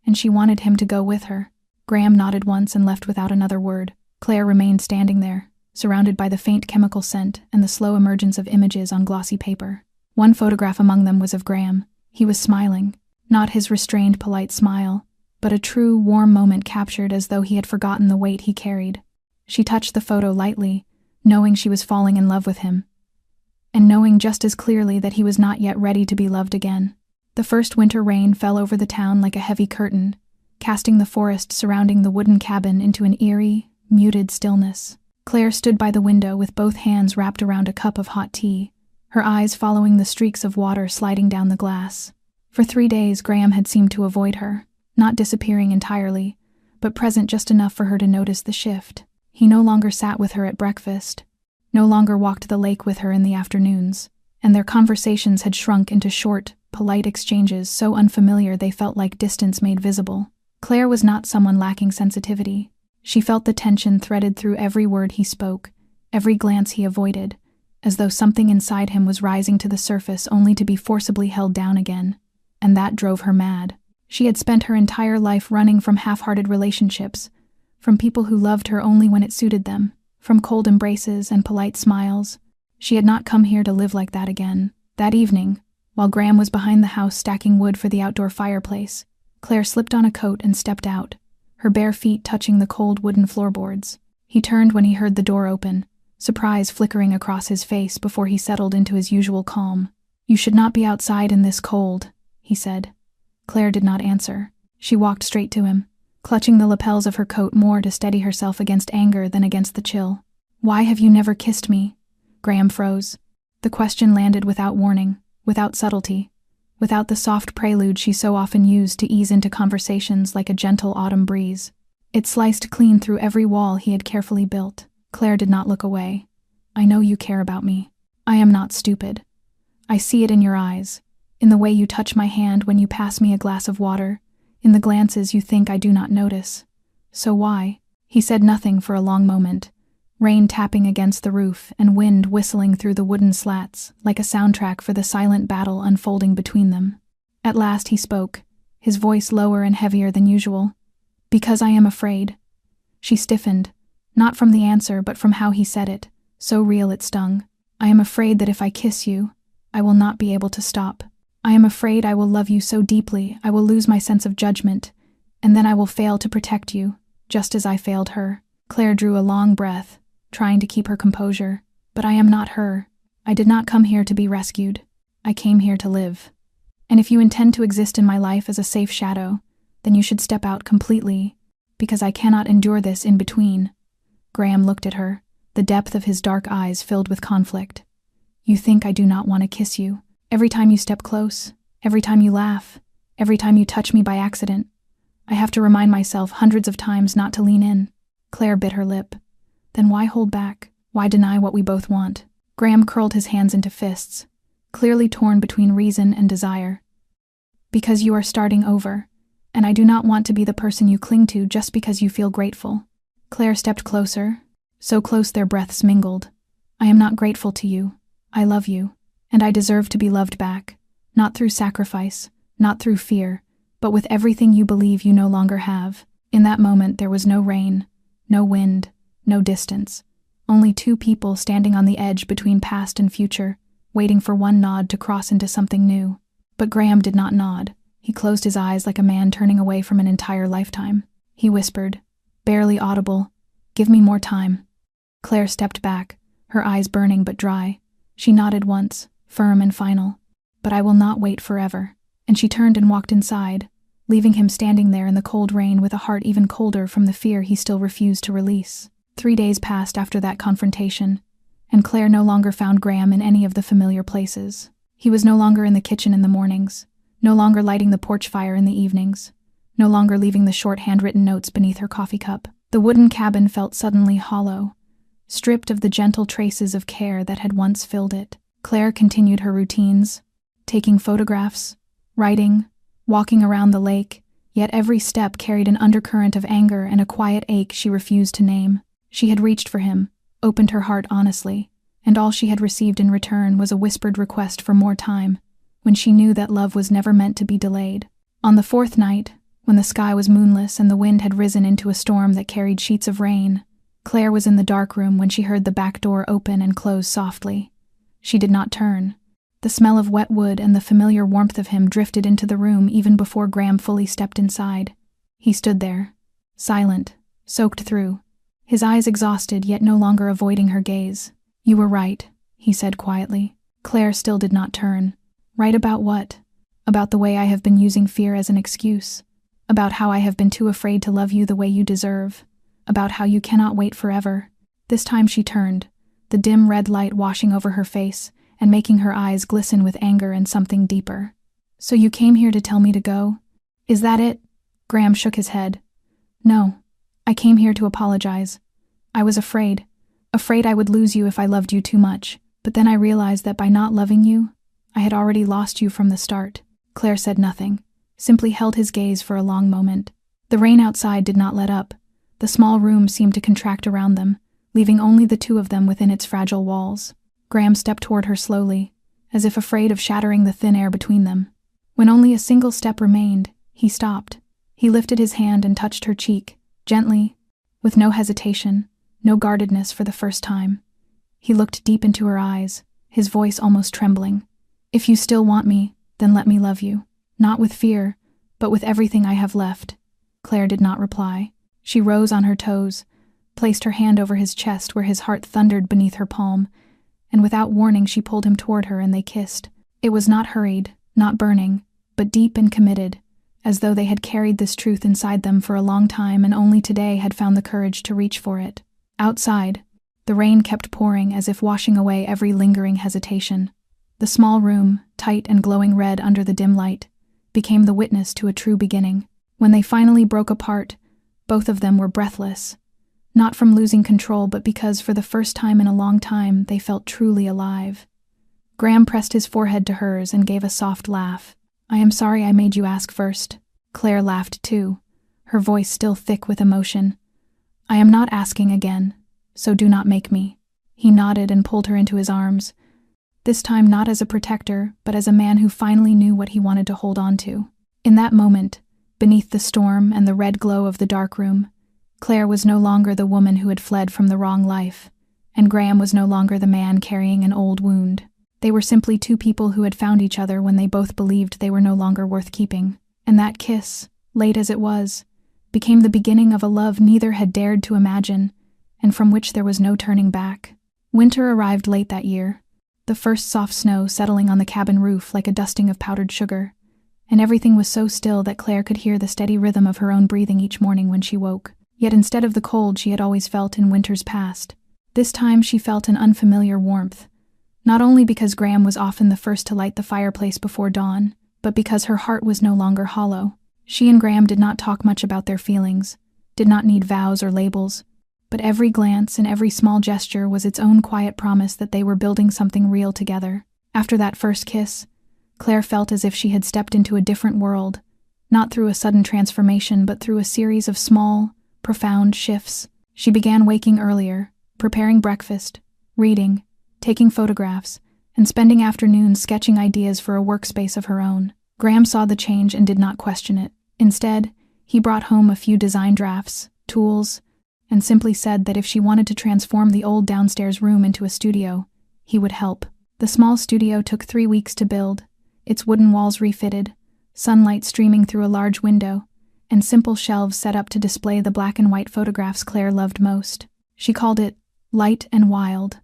and she wanted him to go with her. Graham nodded once and left without another word. Claire remained standing there, surrounded by the faint chemical scent and the slow emergence of images on glossy paper. One photograph among them was of Graham. He was smiling, not his restrained, polite smile, but a true, warm moment captured as though he had forgotten the weight he carried. She touched the photo lightly, knowing she was falling in love with him, and knowing just as clearly that he was not yet ready to be loved again. The first winter rain fell over the town like a heavy curtain, casting the forest surrounding the wooden cabin into an eerie, muted stillness. Claire stood by the window with both hands wrapped around a cup of hot tea, her eyes following the streaks of water sliding down the glass. For 3 days, Graham had seemed to avoid her, not disappearing entirely, but present just enough for her to notice the shift. He no longer sat with her at breakfast, no longer walked the lake with her in the afternoons, and their conversations had shrunk into short, polite exchanges so unfamiliar they felt like distance made visible. Claire was not someone lacking sensitivity. She felt the tension threaded through every word he spoke, every glance he avoided, as though something inside him was rising to the surface only to be forcibly held down again, and that drove her mad. She had spent her entire life running from half-hearted relationships, from people who loved her only when it suited them, from cold embraces and polite smiles. She had not come here to live like that again. That evening, while Graham was behind the house stacking wood for the outdoor fireplace, Claire slipped on a coat and stepped out, her bare feet touching the cold wooden floorboards. He turned when he heard the door open, surprise flickering across his face before he settled into his usual calm. "You should not be outside in this cold," he said. Claire did not answer. She walked straight to him, clutching the lapels of her coat more to steady herself against anger than against the chill. "Why have you never kissed me?" Graham froze. The question landed without warning, without subtlety, without the soft prelude she so often used to ease into conversations like a gentle autumn breeze. It sliced clean through every wall he had carefully built. Claire did not look away. "I know you care about me. I am not stupid. I see it in your eyes, in the way you touch my hand when you pass me a glass of water, in the glances you think I do not notice. So why?" He said nothing for a long moment, rain tapping against the roof and wind whistling through the wooden slats like a soundtrack for the silent battle unfolding between them. At last he spoke, his voice lower and heavier than usual. "Because I am afraid." She stiffened, not from the answer but from how he said it, so real it stung. I am afraid that if I kiss you, I will not be able to stop. I am afraid I will love you so deeply I will lose my sense of judgment, and then I will fail to protect you, just as I failed her." Claire drew a long breath, trying to keep her composure. "But I am not her. I did not come here to be rescued. I came here to live. And if you intend to exist in my life as a safe shadow, then you should step out completely, because I cannot endure this in between." Graham looked at her, the depth of his dark eyes filled with conflict. "You think I do not want to kiss you? Every time you step close, every time you laugh, every time you touch me by accident, I have to remind myself hundreds of times not to lean in." Claire bit her lip. "Then why hold back? Why deny what we both want?" Graham curled his hands into fists, clearly torn between reason and desire. "Because you are starting over, and I do not want to be the person you cling to just because you feel grateful." Claire stepped closer, so close their breaths mingled. "I am not grateful to you. I love you, and I deserve to be loved back, not through sacrifice, not through fear, but with everything you believe you no longer have." In that moment there was no rain, no wind, no distance. Only two people standing on the edge between past and future, waiting for one nod to cross into something new. But Graham did not nod. He closed his eyes like a man turning away from an entire lifetime. He whispered, barely audible, "Give me more time." Claire stepped back, her eyes burning but dry. She nodded once, firm and final. "But I will not wait forever." And she turned and walked inside, leaving him standing there in the cold rain with a heart even colder from the fear he still refused to release. 3 days passed after that confrontation, and Claire no longer found Graham in any of the familiar places. He was no longer in the kitchen in the mornings, no longer lighting the porch fire in the evenings, no longer leaving the short handwritten notes beneath her coffee cup. The wooden cabin felt suddenly hollow, stripped of the gentle traces of care that had once filled it. Claire continued her routines, taking photographs, writing, walking around the lake, yet every step carried an undercurrent of anger and a quiet ache she refused to name. She had reached for him, opened her heart honestly, and all she had received in return was a whispered request for more time, when she knew that love was never meant to be delayed. On the 4th night, when the sky was moonless and the wind had risen into a storm that carried sheets of rain, Claire was in the dark room when she heard the back door open and close softly. She did not turn. The smell of wet wood and the familiar warmth of him drifted into the room even before Graham fully stepped inside. He stood there, silent, soaked through, his eyes exhausted yet no longer avoiding her gaze. "You were right," he said quietly. Claire still did not turn. "Right about what?" "About the way I have been using fear as an excuse. About how I have been too afraid to love you the way you deserve. About how you cannot wait forever." This time she turned, the dim red light washing over her face and making her eyes glisten with anger and something deeper. "So you came here to tell me to go? Is that it?" Graham shook his head. "No. I came here to apologize. I was afraid I would lose you if I loved you too much, but then I realized that by not loving you, I had already lost you from the start." Claire said nothing, simply held his gaze for a long moment. The rain outside did not let up. The small room seemed to contract around them, leaving only the two of them within its fragile walls. Graham stepped toward her slowly, as if afraid of shattering the thin air between them. When only a single step remained, he stopped. He lifted his hand and touched her cheek, gently, with no hesitation, no guardedness for the first time. He looked deep into her eyes, his voice almost trembling. "If you still want me, then let me love you. Not with fear, but with everything I have left." Claire did not reply. She rose on her toes, placed her hand over his chest where his heart thundered beneath her palm, and without warning she pulled him toward her and they kissed. It was not hurried, not burning, but deep and committed, as though they had carried this truth inside them for a long time and only today had found the courage to reach for it. Outside, the rain kept pouring as if washing away every lingering hesitation. The small room, tight and glowing red under the dim light, became the witness to a true beginning. When they finally broke apart, both of them were breathless, not from losing control but because for the first time in a long time they felt truly alive. Graham pressed his forehead to hers and gave a soft laugh. "I am sorry I made you ask first." Claire laughed too, her voice still thick with emotion. "I am not asking again, so do not make me." He nodded and pulled her into his arms, this time not as a protector, but as a man who finally knew what he wanted to hold on to. In that moment, beneath the storm and the red glow of the dark room, Claire was no longer the woman who had fled from the wrong life, and Graham was no longer the man carrying an old wound. They were simply two people who had found each other when they both believed they were no longer worth keeping. And that kiss, late as it was, became the beginning of a love neither had dared to imagine, and from which there was no turning back. Winter arrived late that year, the first soft snow settling on the cabin roof like a dusting of powdered sugar, and everything was so still that Claire could hear the steady rhythm of her own breathing each morning when she woke. Yet instead of the cold she had always felt in winters past, this time she felt an unfamiliar warmth, not only because Graham was often the first to light the fireplace before dawn, but because her heart was no longer hollow. She and Graham did not talk much about their feelings, did not need vows or labels, but every glance and every small gesture was its own quiet promise that they were building something real together. After that first kiss, Claire felt as if she had stepped into a different world, not through a sudden transformation but through a series of small, profound shifts. She began waking earlier, preparing breakfast, reading, taking photographs, and spending afternoons sketching ideas for a workspace of her own. Graham saw the change and did not question it. Instead, he brought home a few design drafts, tools, and simply said that if she wanted to transform the old downstairs room into a studio, he would help. The small studio took 3 weeks to build, its wooden walls refitted, sunlight streaming through a large window, and simple shelves set up to display the black and white photographs Claire loved most. She called it Light and Wild,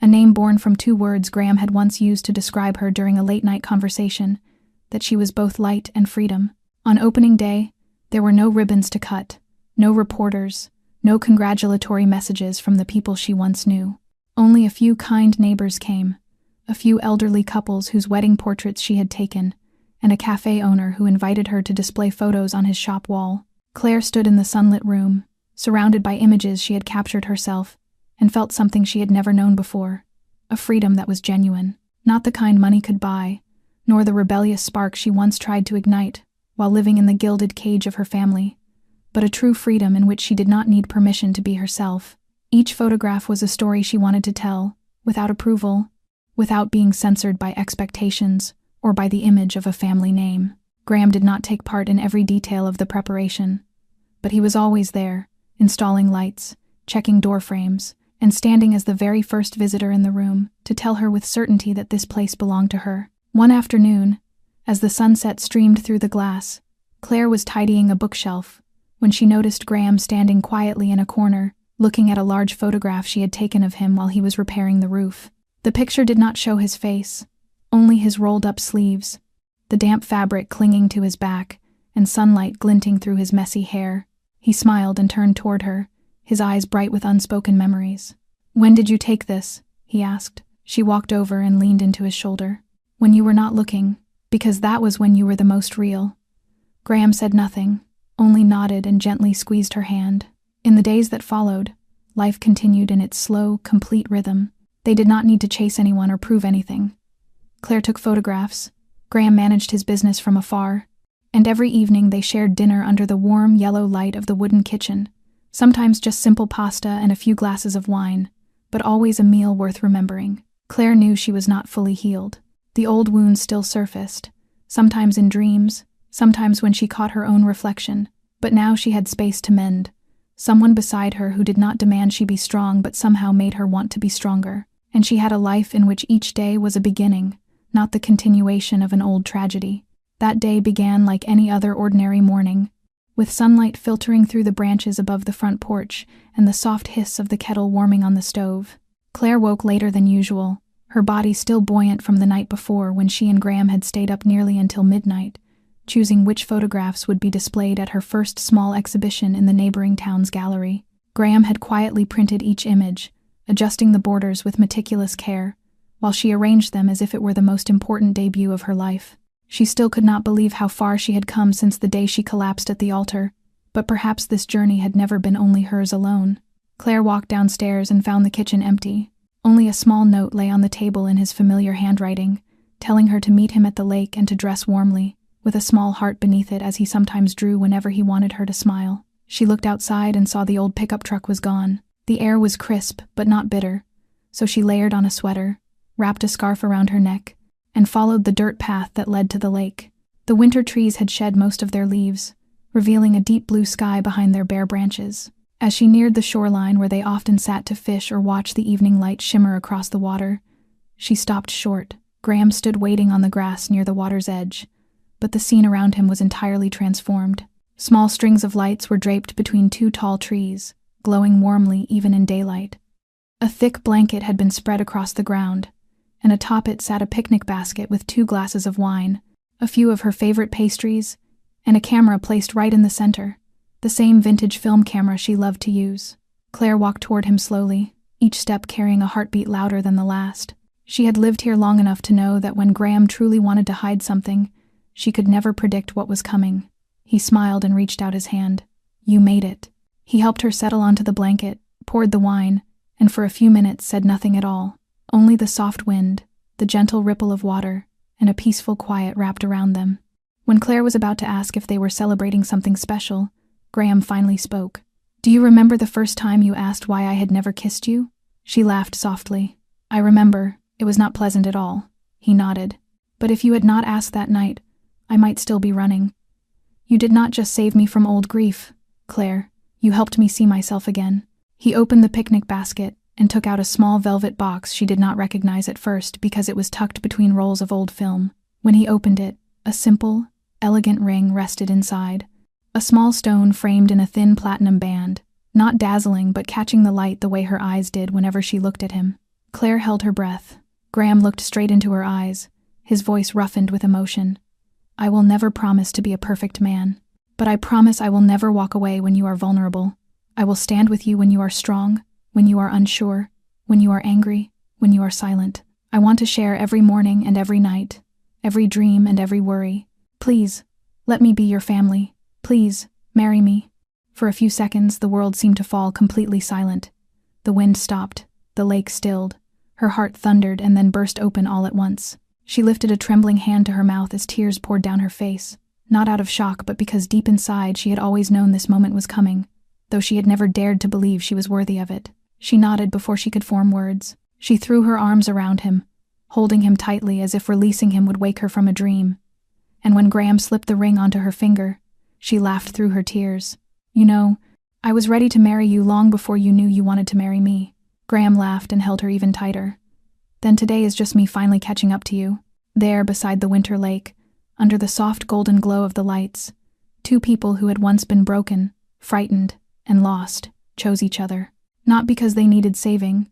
a name born from 2 words Graham had once used to describe her during a late-night conversation, that she was both light and freedom. On opening day, there were no ribbons to cut, no reporters, no congratulatory messages from the people she once knew. Only a few kind neighbors came, a few elderly couples whose wedding portraits she had taken, and a cafe owner who invited her to display photos on his shop wall. Claire stood in the sunlit room, surrounded by images she had captured herself, and felt something she had never known before, a freedom that was genuine, not the kind money could buy, nor the rebellious spark she once tried to ignite while living in the gilded cage of her family, but a true freedom in which she did not need permission to be herself. Each photograph was a story she wanted to tell, without approval, without being censored by expectations or by the image of a family name. Graham did not take part in every detail of the preparation, but he was always there, installing lights, checking door frames, and standing as the very first visitor in the room to tell her with certainty that this place belonged to her. One afternoon, as the sunset streamed through the glass, Claire was tidying a bookshelf when she noticed Graham standing quietly in a corner, looking at a large photograph she had taken of him while he was repairing the roof. The picture did not show his face, only his rolled-up sleeves, the damp fabric clinging to his back, and sunlight glinting through his messy hair. He smiled and turned toward her, his eyes bright with unspoken memories. "When did you take this?" he asked. She walked over and leaned into his shoulder. "When you were not looking, because that was when you were the most real." Graham said nothing, only nodded and gently squeezed her hand. In the days that followed, life continued in its slow, complete rhythm. They did not need to chase anyone or prove anything. Claire took photographs, Graham managed his business from afar, and every evening they shared dinner under the warm, yellow light of the wooden kitchen, sometimes just simple pasta and a few glasses of wine, but always a meal worth remembering. Claire knew she was not fully healed. The old wounds still surfaced, sometimes in dreams, sometimes when she caught her own reflection, but now she had space to mend, someone beside her who did not demand she be strong but somehow made her want to be stronger, and she had a life in which each day was a beginning, not the continuation of an old tragedy. That day began like any other ordinary morning, with sunlight filtering through the branches above the front porch and the soft hiss of the kettle warming on the stove. Claire woke later than usual, her body still buoyant from the night before when she and Graham had stayed up nearly until midnight, choosing which photographs would be displayed at her first small exhibition in the neighboring town's gallery. Graham had quietly printed each image, adjusting the borders with meticulous care, while she arranged them as if it were the most important debut of her life. She still could not believe how far she had come since the day she collapsed at the altar, but perhaps this journey had never been only hers alone. Claire walked downstairs and found the kitchen empty. Only a small note lay on the table in his familiar handwriting, telling her to meet him at the lake and to dress warmly, with a small heart beneath it as he sometimes drew whenever he wanted her to smile. She looked outside and saw the old pickup truck was gone. The air was crisp, but not bitter, so she layered on a sweater, wrapped a scarf around her neck, and followed the dirt path that led to the lake. The winter trees had shed most of their leaves, revealing a deep blue sky behind their bare branches. As she neared the shoreline where they often sat to fish or watch the evening light shimmer across the water, she stopped short. Graham stood waiting on the grass near the water's edge, but the scene around him was entirely transformed. Small strings of lights were draped between two tall trees, glowing warmly even in daylight. A thick blanket had been spread across the ground, and atop it sat a picnic basket with 2 glasses of wine, a few of her favorite pastries, and a camera placed right in the center, the same vintage film camera she loved to use. Claire walked toward him slowly, each step carrying a heartbeat louder than the last. She had lived here long enough to know that when Graham truly wanted to hide something, she could never predict what was coming. He smiled and reached out his hand. "You made it." He helped her settle onto the blanket, poured the wine, and for a few minutes said nothing at all. Only the soft wind, the gentle ripple of water, and a peaceful quiet wrapped around them. When Claire was about to ask if they were celebrating something special, Graham finally spoke. "Do you remember the first time you asked why I had never kissed you?" She laughed softly. "I remember. It was not pleasant at all." He nodded. "But if you had not asked that night, I might still be running. You did not just save me from old grief, Claire. You helped me see myself again." He opened the picnic basket and took out a small velvet box she did not recognize at first because it was tucked between rolls of old film. When he opened it, a simple, elegant ring rested inside. A small stone framed in a thin platinum band, not dazzling but catching the light the way her eyes did whenever she looked at him. Claire held her breath. Graham looked straight into her eyes, his voice roughened with emotion. "I will never promise to be a perfect man, but I promise I will never walk away when you are vulnerable. I will stand with you when you are strong, when you are unsure, when you are angry, when you are silent. I want to share every morning and every night, every dream and every worry. Please, let me be your family. Please, marry me." For a few seconds, the world seemed to fall completely silent. The wind stopped, the lake stilled, her heart thundered and then burst open all at once. She lifted a trembling hand to her mouth as tears poured down her face, not out of shock but because deep inside she had always known this moment was coming, though she had never dared to believe she was worthy of it. She nodded before she could form words. She threw her arms around him, holding him tightly as if releasing him would wake her from a dream. And when Graham slipped the ring onto her finger, she laughed through her tears. "You know, I was ready to marry you long before you knew you wanted to marry me." Graham laughed and held her even tighter. "Then today is just me finally catching up to you." There, beside the winter lake, under the soft golden glow of the lights, 2 people who had once been broken, frightened, and lost, chose each other. Not because they needed saving,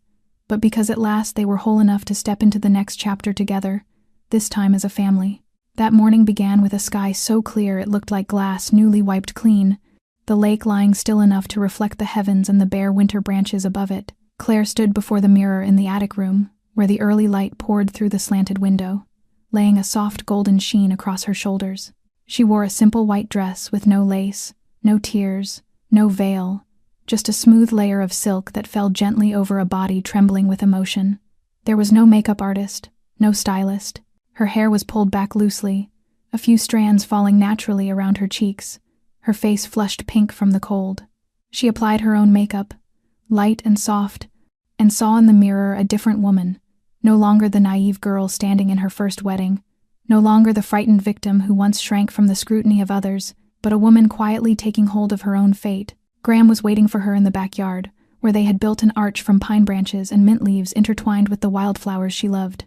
but because at last they were whole enough to step into the next chapter together, this time as a family. That morning began with a sky so clear it looked like glass newly wiped clean, the lake lying still enough to reflect the heavens and the bare winter branches above it. Claire stood before the mirror in the attic room, where the early light poured through the slanted window, laying a soft golden sheen across her shoulders. She wore a simple white dress with no lace, no tears, no veil, just a smooth layer of silk that fell gently over a body trembling with emotion. There was no makeup artist, no stylist. Her hair was pulled back loosely, a few strands falling naturally around her cheeks, her face flushed pink from the cold. She applied her own makeup, light and soft, and saw in the mirror a different woman, no longer the naive girl standing in her first wedding, no longer the frightened victim who once shrank from the scrutiny of others, but a woman quietly taking hold of her own fate. Graham was waiting for her in the backyard, where they had built an arch from pine branches and mint leaves intertwined with the wildflowers she loved.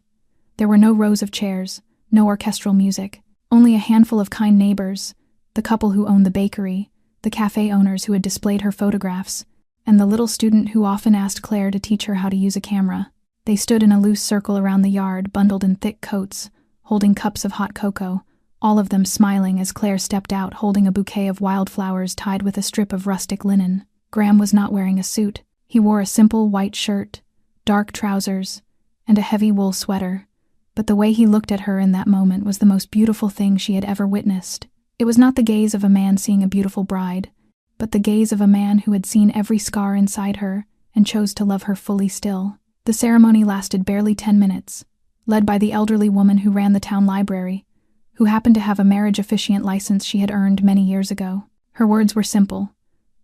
There were no rows of chairs, no orchestral music, only a handful of kind neighbors, the couple who owned the bakery, the cafe owners who had displayed her photographs, and the little student who often asked Claire to teach her how to use a camera. They stood in a loose circle around the yard, bundled in thick coats, holding cups of hot cocoa, all of them smiling as Claire stepped out holding a bouquet of wildflowers tied with a strip of rustic linen. Graham was not wearing a suit. He wore a simple white shirt, dark trousers, and a heavy wool sweater. But the way he looked at her in that moment was the most beautiful thing she had ever witnessed. It was not the gaze of a man seeing a beautiful bride, but the gaze of a man who had seen every scar inside her and chose to love her fully still. The ceremony lasted barely 10 minutes, led by the elderly woman who ran the town library, who happened to have a marriage officiant license she had earned many years ago. Her words were simple,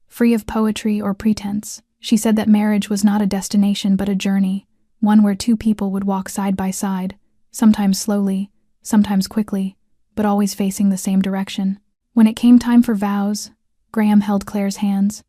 free of poetry or pretense. She said that marriage was not a destination but a journey, one where 2 people would walk side by side, sometimes slowly, sometimes quickly, but always facing the same direction. When it came time for vows, Graham held Claire's hands.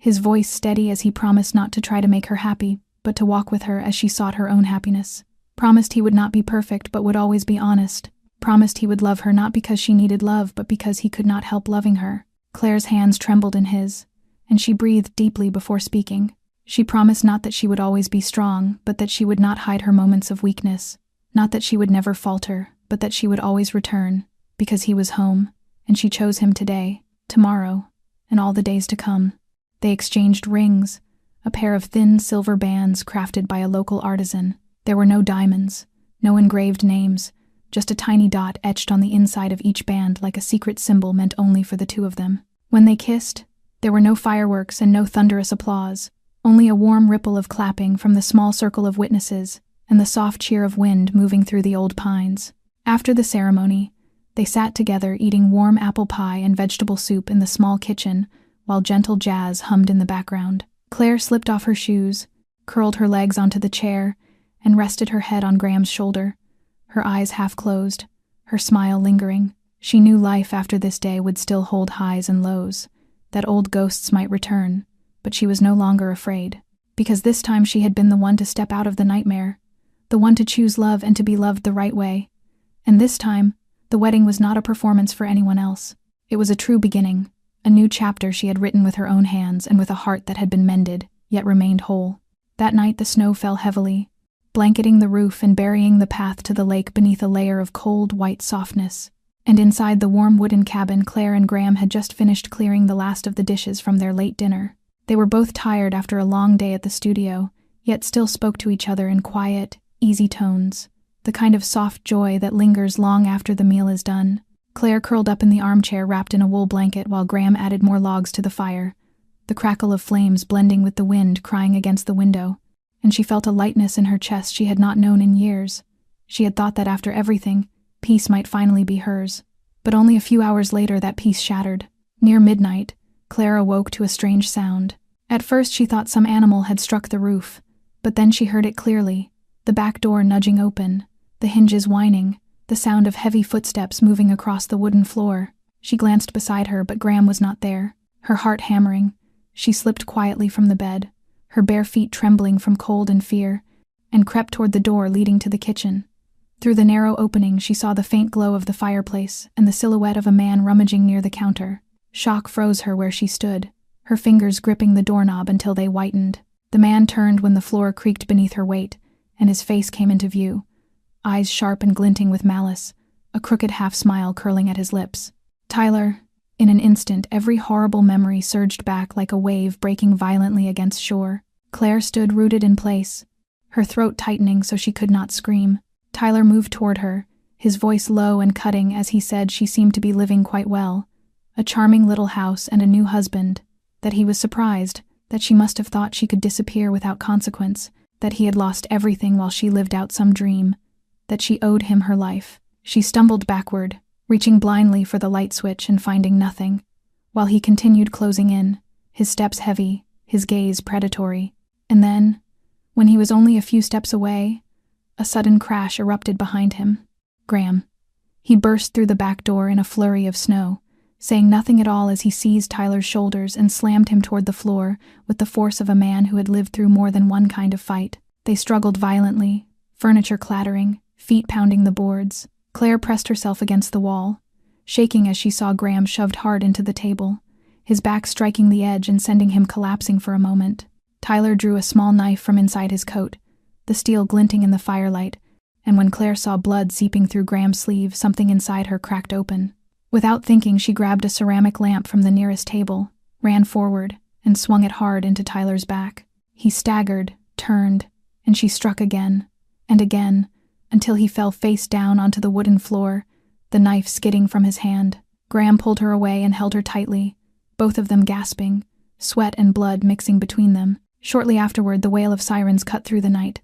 his voice steady as he promised not to try to make her happy, but to walk with her as she sought her own happiness. Promised he would not be perfect but would always be honest. Promised he would love her not because she needed love but because he could not help loving her. Claire's hands trembled in his, and she breathed deeply before speaking. She promised not that she would always be strong, but that she would not hide her moments of weakness. Not that she would never falter, but that she would always return, because he was home, and she chose him today, tomorrow, and all the days to come. They exchanged rings, a pair of thin silver bands crafted by a local artisan. There were no diamonds, no engraved names, just a tiny dot etched on the inside of each band like a secret symbol meant only for the two of them. When they kissed, there were no fireworks and no thunderous applause, only a warm ripple of clapping from the small circle of witnesses and the soft cheer of wind moving through the old pines. After the ceremony, they sat together eating warm apple pie and vegetable soup in the small kitchen, while gentle jazz hummed in the background. Claire slipped off her shoes, curled her legs onto the chair, and rested her head on Graham's shoulder, her eyes half closed, her smile lingering. She knew life after this day would still hold highs and lows, that old ghosts might return, but she was no longer afraid, because this time she had been the one to step out of the nightmare, the one to choose love and to be loved the right way. And this time, the wedding was not a performance for anyone else. It was a true beginning, a new chapter she had written with her own hands and with a heart that had been mended, yet remained whole. That night the snow fell heavily, blanketing the roof and burying the path to the lake beneath a layer of cold, white softness. And inside the warm wooden cabin, Claire and Graham had just finished clearing the last of the dishes from their late dinner. They were both tired after a long day at the studio, yet still spoke to each other in quiet, easy tones, the kind of soft joy that lingers long after the meal is done. Claire curled up in the armchair wrapped in a wool blanket while Graham added more logs to the fire, the crackle of flames blending with the wind crying against the window, and she felt a lightness in her chest she had not known in years. She had thought that after everything, peace might finally be hers. But only a few hours later that peace shattered. Near midnight, Claire awoke to a strange sound. At first she thought some animal had struck the roof, but then she heard it clearly, the back door nudging open, the hinges whining, the sound of heavy footsteps moving across the wooden floor. She glanced beside her, but Graham was not there. Her heart hammering, she slipped quietly from the bed, her bare feet trembling from cold and fear, and crept toward the door leading to the kitchen. Through the narrow opening she saw the faint glow of the fireplace and the silhouette of a man rummaging near the counter. Shock froze her where she stood, her fingers gripping the doorknob until they whitened. The man turned when the floor creaked beneath her weight, and his face came into view, eyes sharp and glinting with malice, a crooked half-smile curling at his lips. Tyler. In an instant, every horrible memory surged back like a wave breaking violently against shore. Claire stood rooted in place, her throat tightening so she could not scream. Tyler moved toward her, his voice low and cutting as he said she seemed to be living quite well, a charming little house and a new husband, that he was surprised, that she must have thought she could disappear without consequence, that he had lost everything while she lived out some dream, that she owed him her life. She stumbled backward, reaching blindly for the light switch and finding nothing, while he continued closing in, his steps heavy, his gaze predatory. And then, when he was only a few steps away, a sudden crash erupted behind him. Graham. He burst through the back door in a flurry of snow, saying nothing at all as he seized Tyler's shoulders and slammed him toward the floor with the force of a man who had lived through more than one kind of fight. They struggled violently, furniture clattering, feet pounding the boards. Claire pressed herself against the wall, shaking as she saw Graham shoved hard into the table, his back striking the edge and sending him collapsing for a moment. Tyler drew a small knife from inside his coat, the steel glinting in the firelight, and when Claire saw blood seeping through Graham's sleeve, something inside her cracked open. Without thinking, she grabbed a ceramic lamp from the nearest table, ran forward, and swung it hard into Tyler's back. He staggered, turned, and she struck again, and again, until he fell face down onto the wooden floor, the knife skidding from his hand. Graham pulled her away and held her tightly, both of them gasping, sweat and blood mixing between them. Shortly afterward, the wail of sirens cut through the night.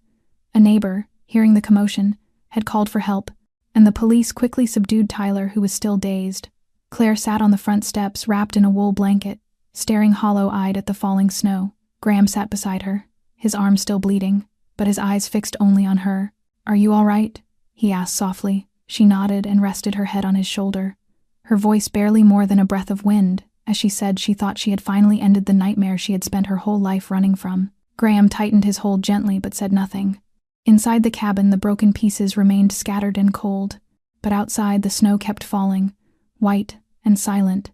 A neighbor, hearing the commotion, had called for help, and the police quickly subdued Tyler, who was still dazed. Claire sat on the front steps, wrapped in a wool blanket, staring hollow-eyed at the falling snow. Graham sat beside her, his arm still bleeding, but his eyes fixed only on her. "Are you all right?" he asked softly. She nodded and rested her head on his shoulder, her voice barely more than a breath of wind, As she said, she thought she had finally ended the nightmare she had spent her whole life running from. Graham tightened his hold gently but said nothing. Inside the cabin, the broken pieces remained scattered and cold, but outside the snow kept falling, white and silent,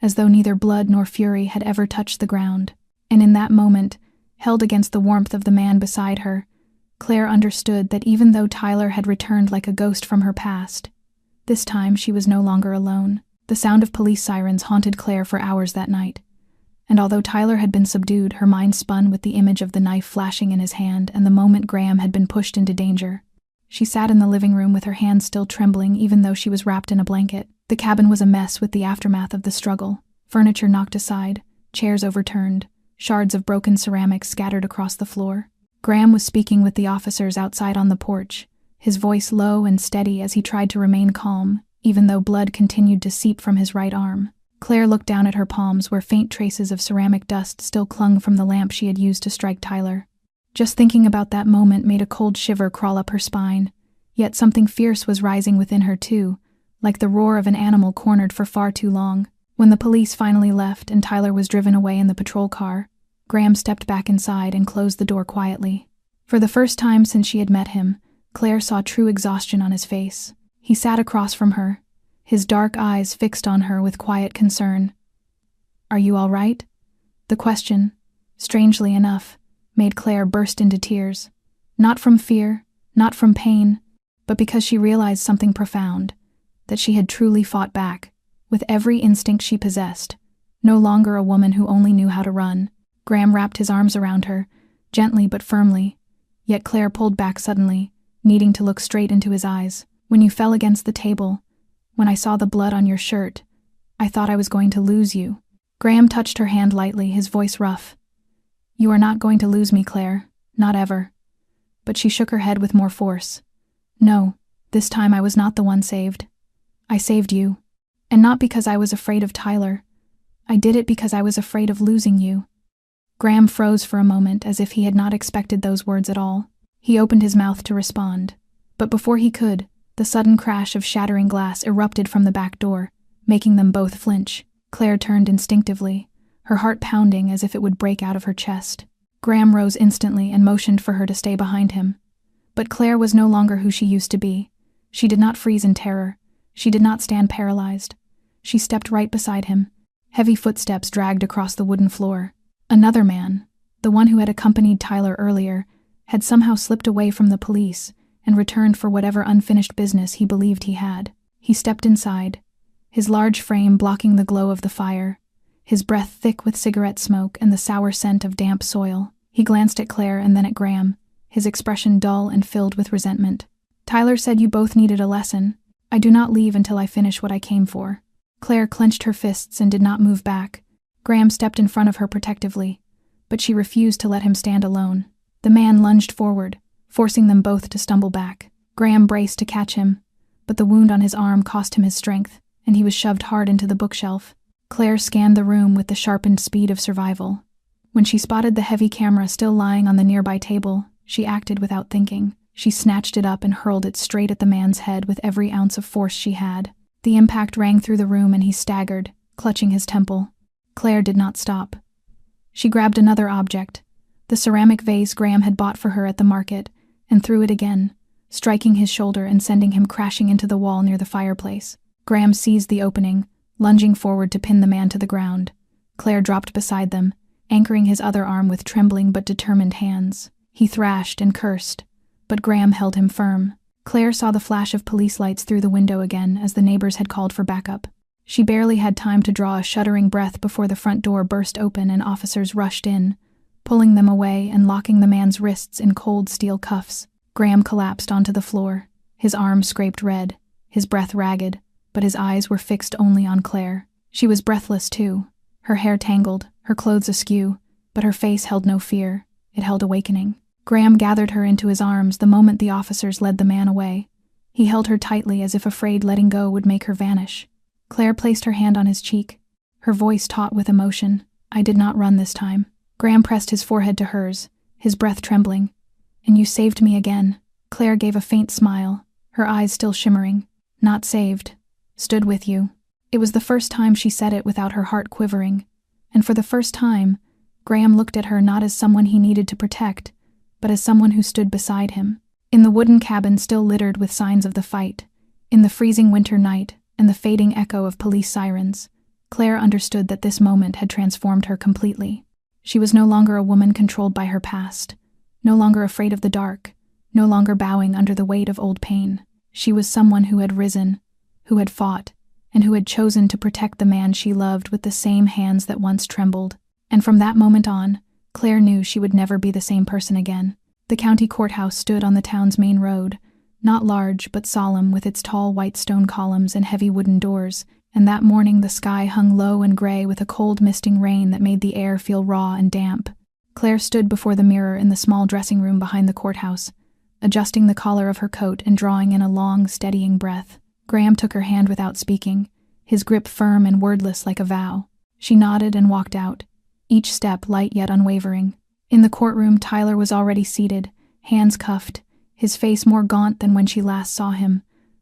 as though neither blood nor fury had ever touched the ground. And in that moment, held against the warmth of the man beside her, Claire understood that even though Tyler had returned like a ghost from her past, this time she was no longer alone. The sound of police sirens haunted Claire for hours that night, and although Tyler had been subdued, her mind spun with the image of the knife flashing in his hand and the moment Graham had been pushed into danger. She sat in the living room with her hands still trembling even though she was wrapped in a blanket. The cabin was a mess with the aftermath of the struggle. Furniture knocked aside, chairs overturned, shards of broken ceramic scattered across the floor. Graham was speaking with the officers outside on the porch, his voice low and steady as he tried to remain calm, even though blood continued to seep from his right arm. Claire looked down at her palms where faint traces of ceramic dust still clung from the lamp she had used to strike Tyler. Just thinking about that moment made a cold shiver crawl up her spine, yet something fierce was rising within her too, like the roar of an animal cornered for far too long. When the police finally left and Tyler was driven away in the patrol car, Graham stepped back inside and closed the door quietly. For the first time since she had met him, Claire saw true exhaustion on his face. He sat across from her, his dark eyes fixed on her with quiet concern. "Are you all right?" The question, strangely enough, made Claire burst into tears. Not from fear, not from pain, but because she realized something profound, that she had truly fought back, with every instinct she possessed, no longer a woman who only knew how to run. Graham wrapped his arms around her, gently but firmly, yet Claire pulled back suddenly, needing to look straight into his eyes. "When you fell against the table, when I saw the blood on your shirt, I thought I was going to lose you." Graham touched her hand lightly, his voice rough. "You are not going to lose me, Claire, not ever." But she shook her head with more force. "No, this time I was not the one saved. I saved you. And not because I was afraid of Tyler. I did it because I was afraid of losing you." Graham froze for a moment as if he had not expected those words at all. He opened his mouth to respond, but before he could, the sudden crash of shattering glass erupted from the back door, making them both flinch. Claire turned instinctively, her heart pounding as if it would break out of her chest. Graham rose instantly and motioned for her to stay behind him. But Claire was no longer who she used to be. She did not freeze in terror. She did not stand paralyzed. She stepped right beside him. Heavy footsteps dragged across the wooden floor. Another man, the one who had accompanied Tyler earlier, had somehow slipped away from the police and returned for whatever unfinished business he believed he had. He stepped inside, his large frame blocking the glow of the fire, his breath thick with cigarette smoke and the sour scent of damp soil. He glanced at Claire and then at Graham, his expression dull and filled with resentment. "Tyler said you both needed a lesson. I do not leave until I finish what I came for." Claire clenched her fists and did not move back. Graham stepped in front of her protectively, but she refused to let him stand alone. The man lunged forward, forcing them both to stumble back. Graham braced to catch him, but the wound on his arm cost him his strength, and he was shoved hard into the bookshelf. Claire scanned the room with the sharpened speed of survival. When she spotted the heavy camera still lying on the nearby table, she acted without thinking. She snatched it up and hurled it straight at the man's head with every ounce of force she had. The impact rang through the room and he staggered, clutching his temple. Claire did not stop. She grabbed another object, the ceramic vase Graham had bought for her at the market, and threw it again, striking his shoulder and sending him crashing into the wall near the fireplace. Graham seized the opening, lunging forward to pin the man to the ground. Claire dropped beside them, anchoring his other arm with trembling but determined hands. He thrashed and cursed, but Graham held him firm. Claire saw the flash of police lights through the window again as the neighbors had called for backup. She barely had time to draw a shuddering breath before the front door burst open and officers rushed in, pulling them away and locking the man's wrists in cold steel cuffs. Graham collapsed onto the floor, his arms scraped red, his breath ragged, but his eyes were fixed only on Claire. She was breathless too, her hair tangled, her clothes askew, but her face held no fear, it held awakening. Graham gathered her into his arms the moment the officers led the man away. He held her tightly as if afraid letting go would make her vanish. Claire placed her hand on his cheek, her voice taut with emotion. "I did not run this time." Graham pressed his forehead to hers, his breath trembling. "And you saved me again." Claire gave a faint smile, her eyes still shimmering. "Not saved. Stood with you." It was the first time she said it without her heart quivering, and for the first time, Graham looked at her not as someone he needed to protect, but as someone who stood beside him. In the wooden cabin still littered with signs of the fight, in the freezing winter night and the fading echo of police sirens, Claire understood that this moment had transformed her completely. She was no longer a woman controlled by her past, no longer afraid of the dark, no longer bowing under the weight of old pain. She was someone who had risen, who had fought, and who had chosen to protect the man she loved with the same hands that once trembled. And from that moment on, Claire knew she would never be the same person again. The county courthouse stood on the town's main road, not large but solemn, with its tall white stone columns and heavy wooden doors, and that morning the sky hung low and gray with a cold misting rain that made the air feel raw and damp. Claire stood before the mirror in the small dressing room behind the courthouse, adjusting the collar of her coat and drawing in a long, steadying breath. Graham took her hand without speaking, his grip firm and wordless like a vow. She nodded and walked out, each step light yet unwavering. In the courtroom, Tyler was already seated, hands cuffed, his face more gaunt than when she last saw him,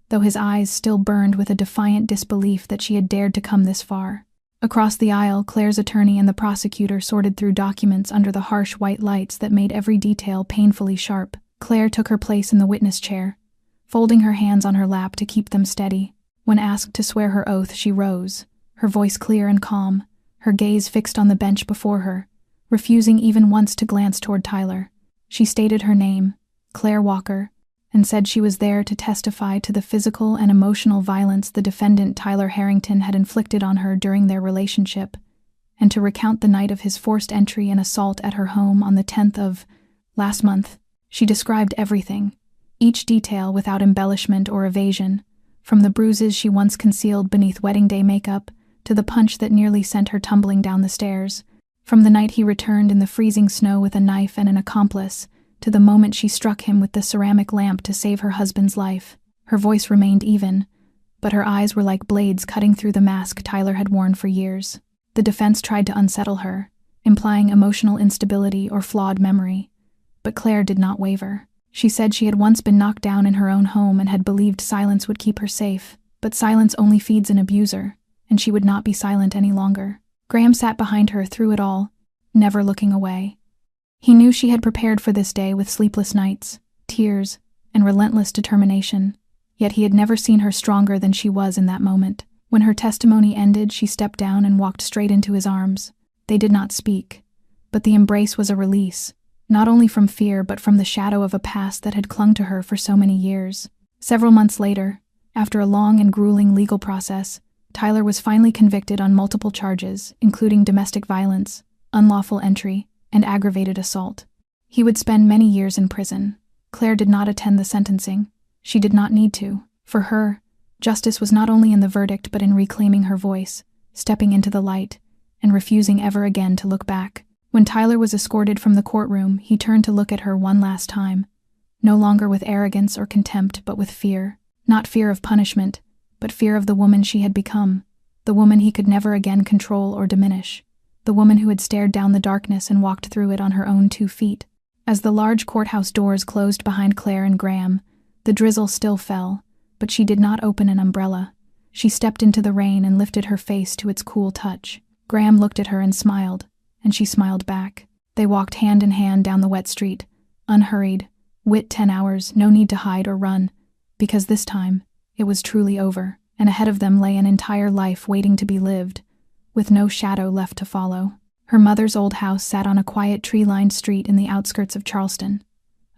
though his eyes still burned with a defiant disbelief that she had dared to come this far. Across the aisle, Claire's attorney and the prosecutor sorted through documents under the harsh white lights that made every detail painfully sharp. Claire took her place in the witness chair, folding her hands on her lap to keep them steady. When asked to swear her oath, she rose, her voice clear and calm, her gaze fixed on the bench before her, refusing even once to glance toward Tyler. She stated her name, Claire Walker, and said she was there to testify to the physical and emotional violence the defendant Tyler Harrington had inflicted on her during their relationship, and to recount the night of his forced entry and assault at her home on the 10th of last month. She described everything, each detail without embellishment or evasion, from the bruises she once concealed beneath wedding day makeup to the punch that nearly sent her tumbling down the stairs, from the night he returned in the freezing snow with a knife and an accomplice, to the moment she struck him with the ceramic lamp to save her husband's life. Her voice remained even, but her eyes were like blades cutting through the mask Tyler had worn for years. The defense tried to unsettle her, implying emotional instability or flawed memory, but Claire did not waver. She said she had once been knocked down in her own home and had believed silence would keep her safe, but silence only feeds an abuser, and she would not be silent any longer. Graham sat behind her through it all, never looking away. He knew she had prepared for this day with sleepless nights, tears, and relentless determination, yet he had never seen her stronger than she was in that moment. When her testimony ended, she stepped down and walked straight into his arms. They did not speak, but the embrace was a release, not only from fear but from the shadow of a past that had clung to her for so many years. Several months later, after a long and grueling legal process, Tyler was finally convicted on multiple charges, including domestic violence, unlawful entry, and aggravated assault. He would spend many years in prison. Claire did not attend the sentencing. She did not need to. For her, justice was not only in the verdict but in reclaiming her voice, stepping into the light, and refusing ever again to look back. When Tyler was escorted from the courtroom, he turned to look at her one last time, no longer with arrogance or contempt but with fear. Not fear of punishment, but fear of the woman she had become, the woman he could never again control or diminish, the woman who had stared down the darkness and walked through it on her own 2 feet. As the large courthouse doors closed behind Claire and Graham, the drizzle still fell, but she did not open an umbrella. She stepped into the rain and lifted her face to its cool touch. Graham looked at her and smiled, and she smiled back. They walked hand in hand down the wet street, unhurried, wit 10 hours, no need to hide or run, because this time, it was truly over, and ahead of them lay an entire life waiting to be lived, with no shadow left to follow. Her mother's old house sat on a quiet tree-lined street in the outskirts of Charleston,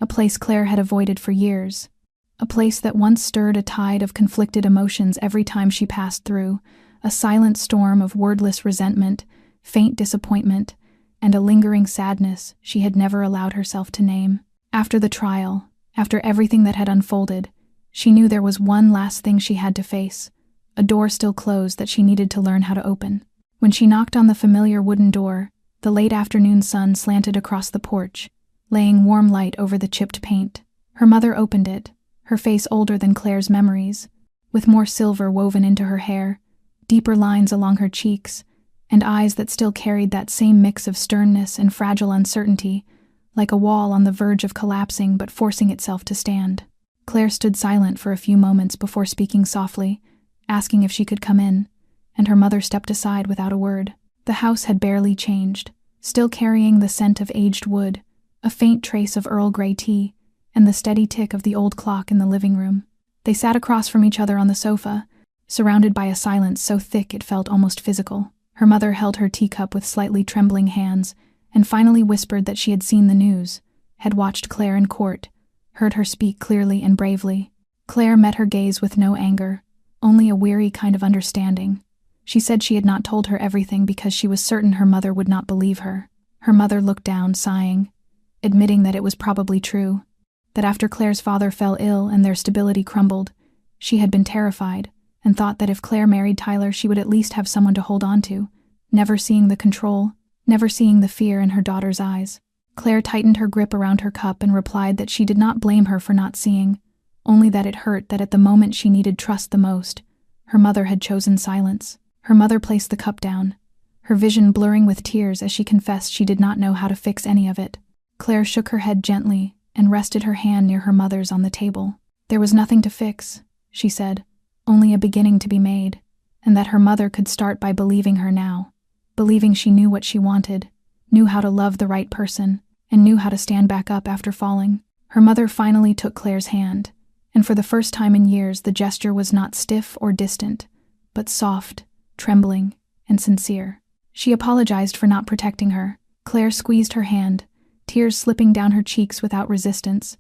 a place Claire had avoided for years, a place that once stirred a tide of conflicted emotions every time she passed through, a silent storm of wordless resentment, faint disappointment, and a lingering sadness she had never allowed herself to name. After the trial, after everything that had unfolded, she knew there was one last thing she had to face, a door still closed that she needed to learn how to open. When she knocked on the familiar wooden door, the late afternoon sun slanted across the porch, laying warm light over the chipped paint. Her mother opened it, her face older than Claire's memories, with more silver woven into her hair, deeper lines along her cheeks, and eyes that still carried that same mix of sternness and fragile uncertainty, like a wall on the verge of collapsing but forcing itself to stand. Claire stood silent for a few moments before speaking softly, asking if she could come in. and her mother stepped aside without a word. The house had barely changed, still carrying the scent of aged wood, a faint trace of Earl Grey tea, and the steady tick of the old clock in the living room. They sat across from each other on the sofa, surrounded by a silence so thick it felt almost physical. Her mother held her teacup with slightly trembling hands, and finally whispered that she had seen the news, had watched Claire in court, heard her speak clearly and bravely. Claire met her gaze with no anger, only a weary kind of understanding. She said she had not told her everything because she was certain her mother would not believe her. Her mother looked down, sighing, admitting that it was probably true, that after Claire's father fell ill and their stability crumbled, she had been terrified, and thought that if Claire married Tyler she would at least have someone to hold on to, never seeing the control, never seeing the fear in her daughter's eyes. Claire tightened her grip around her cup and replied that she did not blame her for not seeing, only that it hurt that at the moment she needed trust the most, her mother had chosen silence. Her mother placed the cup down, her vision blurring with tears as she confessed she did not know how to fix any of it. Claire shook her head gently and rested her hand near her mother's on the table. There was nothing to fix, she said, only a beginning to be made, and that her mother could start by believing her now, believing she knew what she wanted, knew how to love the right person, and knew how to stand back up after falling. Her mother finally took Claire's hand, and for the first time in years the gesture was not stiff or distant, but soft, trembling, and sincere. She apologized for not protecting her. Claire squeezed her hand, tears slipping down her cheeks without resistance,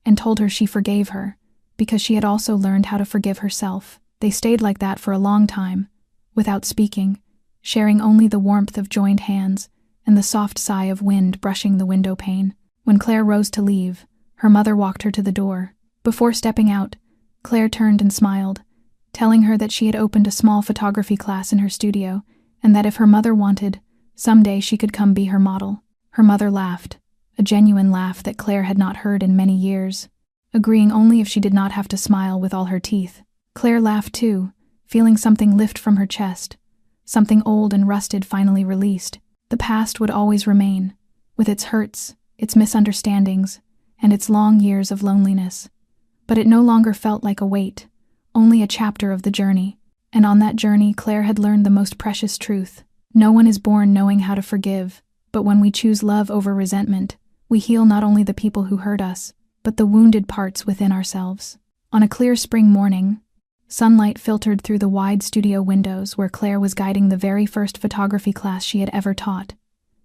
and told her she forgave her, because she had also learned how to forgive herself. They stayed like that for a long time, without speaking, sharing only the warmth of joined hands and the soft sigh of wind brushing the window pane. When Claire rose to leave, her mother walked her to the door. Before stepping out, Claire turned and smiled, telling her that she had opened a small photography class in her studio, and that if her mother wanted, someday she could come be her model. Her mother laughed, a genuine laugh that Claire had not heard in many years, agreeing only if she did not have to smile with all her teeth. Claire laughed too, feeling something lift from her chest, something old and rusted finally released. The past would always remain, with its hurts, its misunderstandings, and its long years of loneliness. But it no longer felt like a weight, only a chapter of the journey. And on that journey, Claire had learned the most precious truth. No one is born knowing how to forgive, but when we choose love over resentment, we heal not only the people who hurt us, but the wounded parts within ourselves. On a clear spring morning, sunlight filtered through the wide studio windows where Claire was guiding the very first photography class she had ever taught,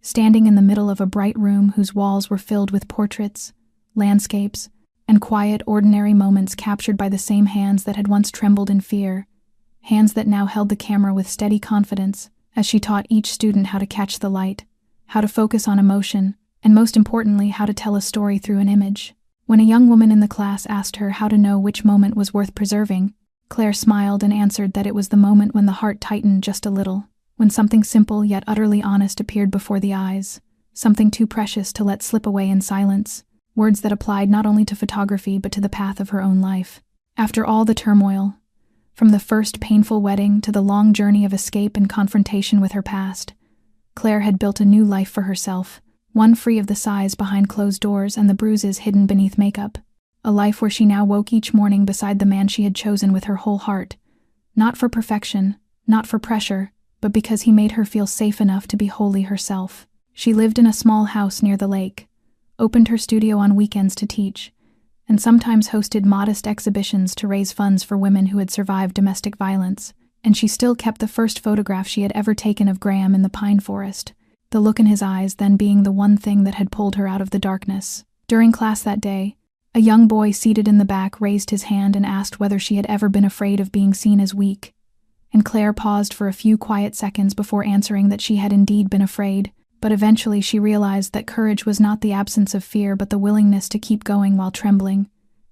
standing in the middle of a bright room whose walls were filled with portraits, landscapes, and quiet, ordinary moments captured by the same hands that had once trembled in fear, hands that now held the camera with steady confidence as she taught each student how to catch the light, how to focus on emotion, and most importantly, how to tell a story through an image. When a young woman in the class asked her how to know which moment was worth preserving, Claire smiled and answered that it was the moment when the heart tightened just a little, when something simple yet utterly honest appeared before the eyes, something too precious to let slip away in silence, words that applied not only to photography but to the path of her own life. After all the turmoil, from the first painful wedding to the long journey of escape and confrontation with her past, Claire had built a new life for herself, one free of the sighs behind closed doors and the bruises hidden beneath makeup, a life where she now woke each morning beside the man she had chosen with her whole heart, not for perfection, not for pressure, but because he made her feel safe enough to be wholly herself. She lived in a small house near the lake, opened her studio on weekends to teach, and sometimes hosted modest exhibitions to raise funds for women who had survived domestic violence, and she still kept the first photograph she had ever taken of Graham in the pine forest, the look in his eyes then being the one thing that had pulled her out of the darkness. During class that day, a young boy seated in the back raised his hand and asked whether she had ever been afraid of being seen as weak, and Claire paused for a few quiet seconds before answering that she had indeed been afraid, but eventually she realized that courage was not the absence of fear but the willingness to keep going while trembling,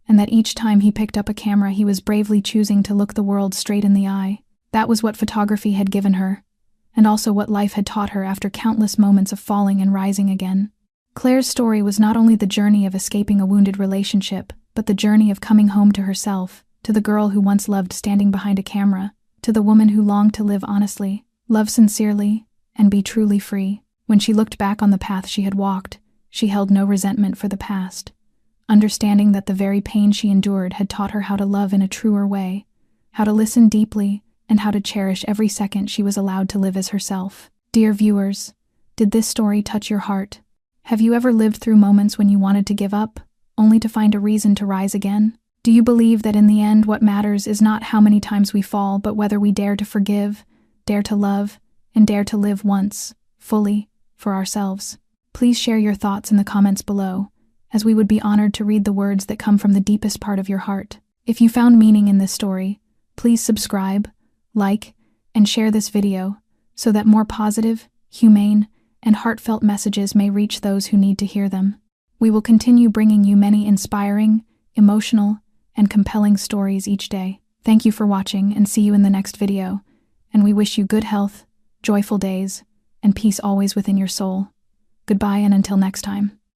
and that each time he picked up a camera he was bravely choosing to look the world straight in the eye. That was what photography had given her, and also what life had taught her after countless moments of falling and rising again. Claire's story was not only the journey of escaping a wounded relationship, but the journey of coming home to herself, to the girl who once loved standing behind a camera, to the woman who longed to live honestly, love sincerely, and be truly free. When she looked back on the path she had walked, she held no resentment for the past, understanding that the very pain she endured had taught her how to love in a truer way, how to listen deeply, and how to cherish every second she was allowed to live as herself. Dear viewers, did this story touch your heart? Have you ever lived through moments when you wanted to give up, only to find a reason to rise again? Do you believe that in the end what matters is not how many times we fall, but whether we dare to forgive, dare to love, and dare to live once, fully, for ourselves? Please share your thoughts in the comments below, as we would be honored to read the words that come from the deepest part of your heart. If you found meaning in this story, please subscribe, like, and share this video so that more positive, humane, and heartfelt messages may reach those who need to hear them. We will continue bringing you many inspiring, emotional, and compelling stories each day. Thank you for watching, and see you in the next video. And we wish you good health, joyful days, and peace always within your soul. Goodbye, and until next time.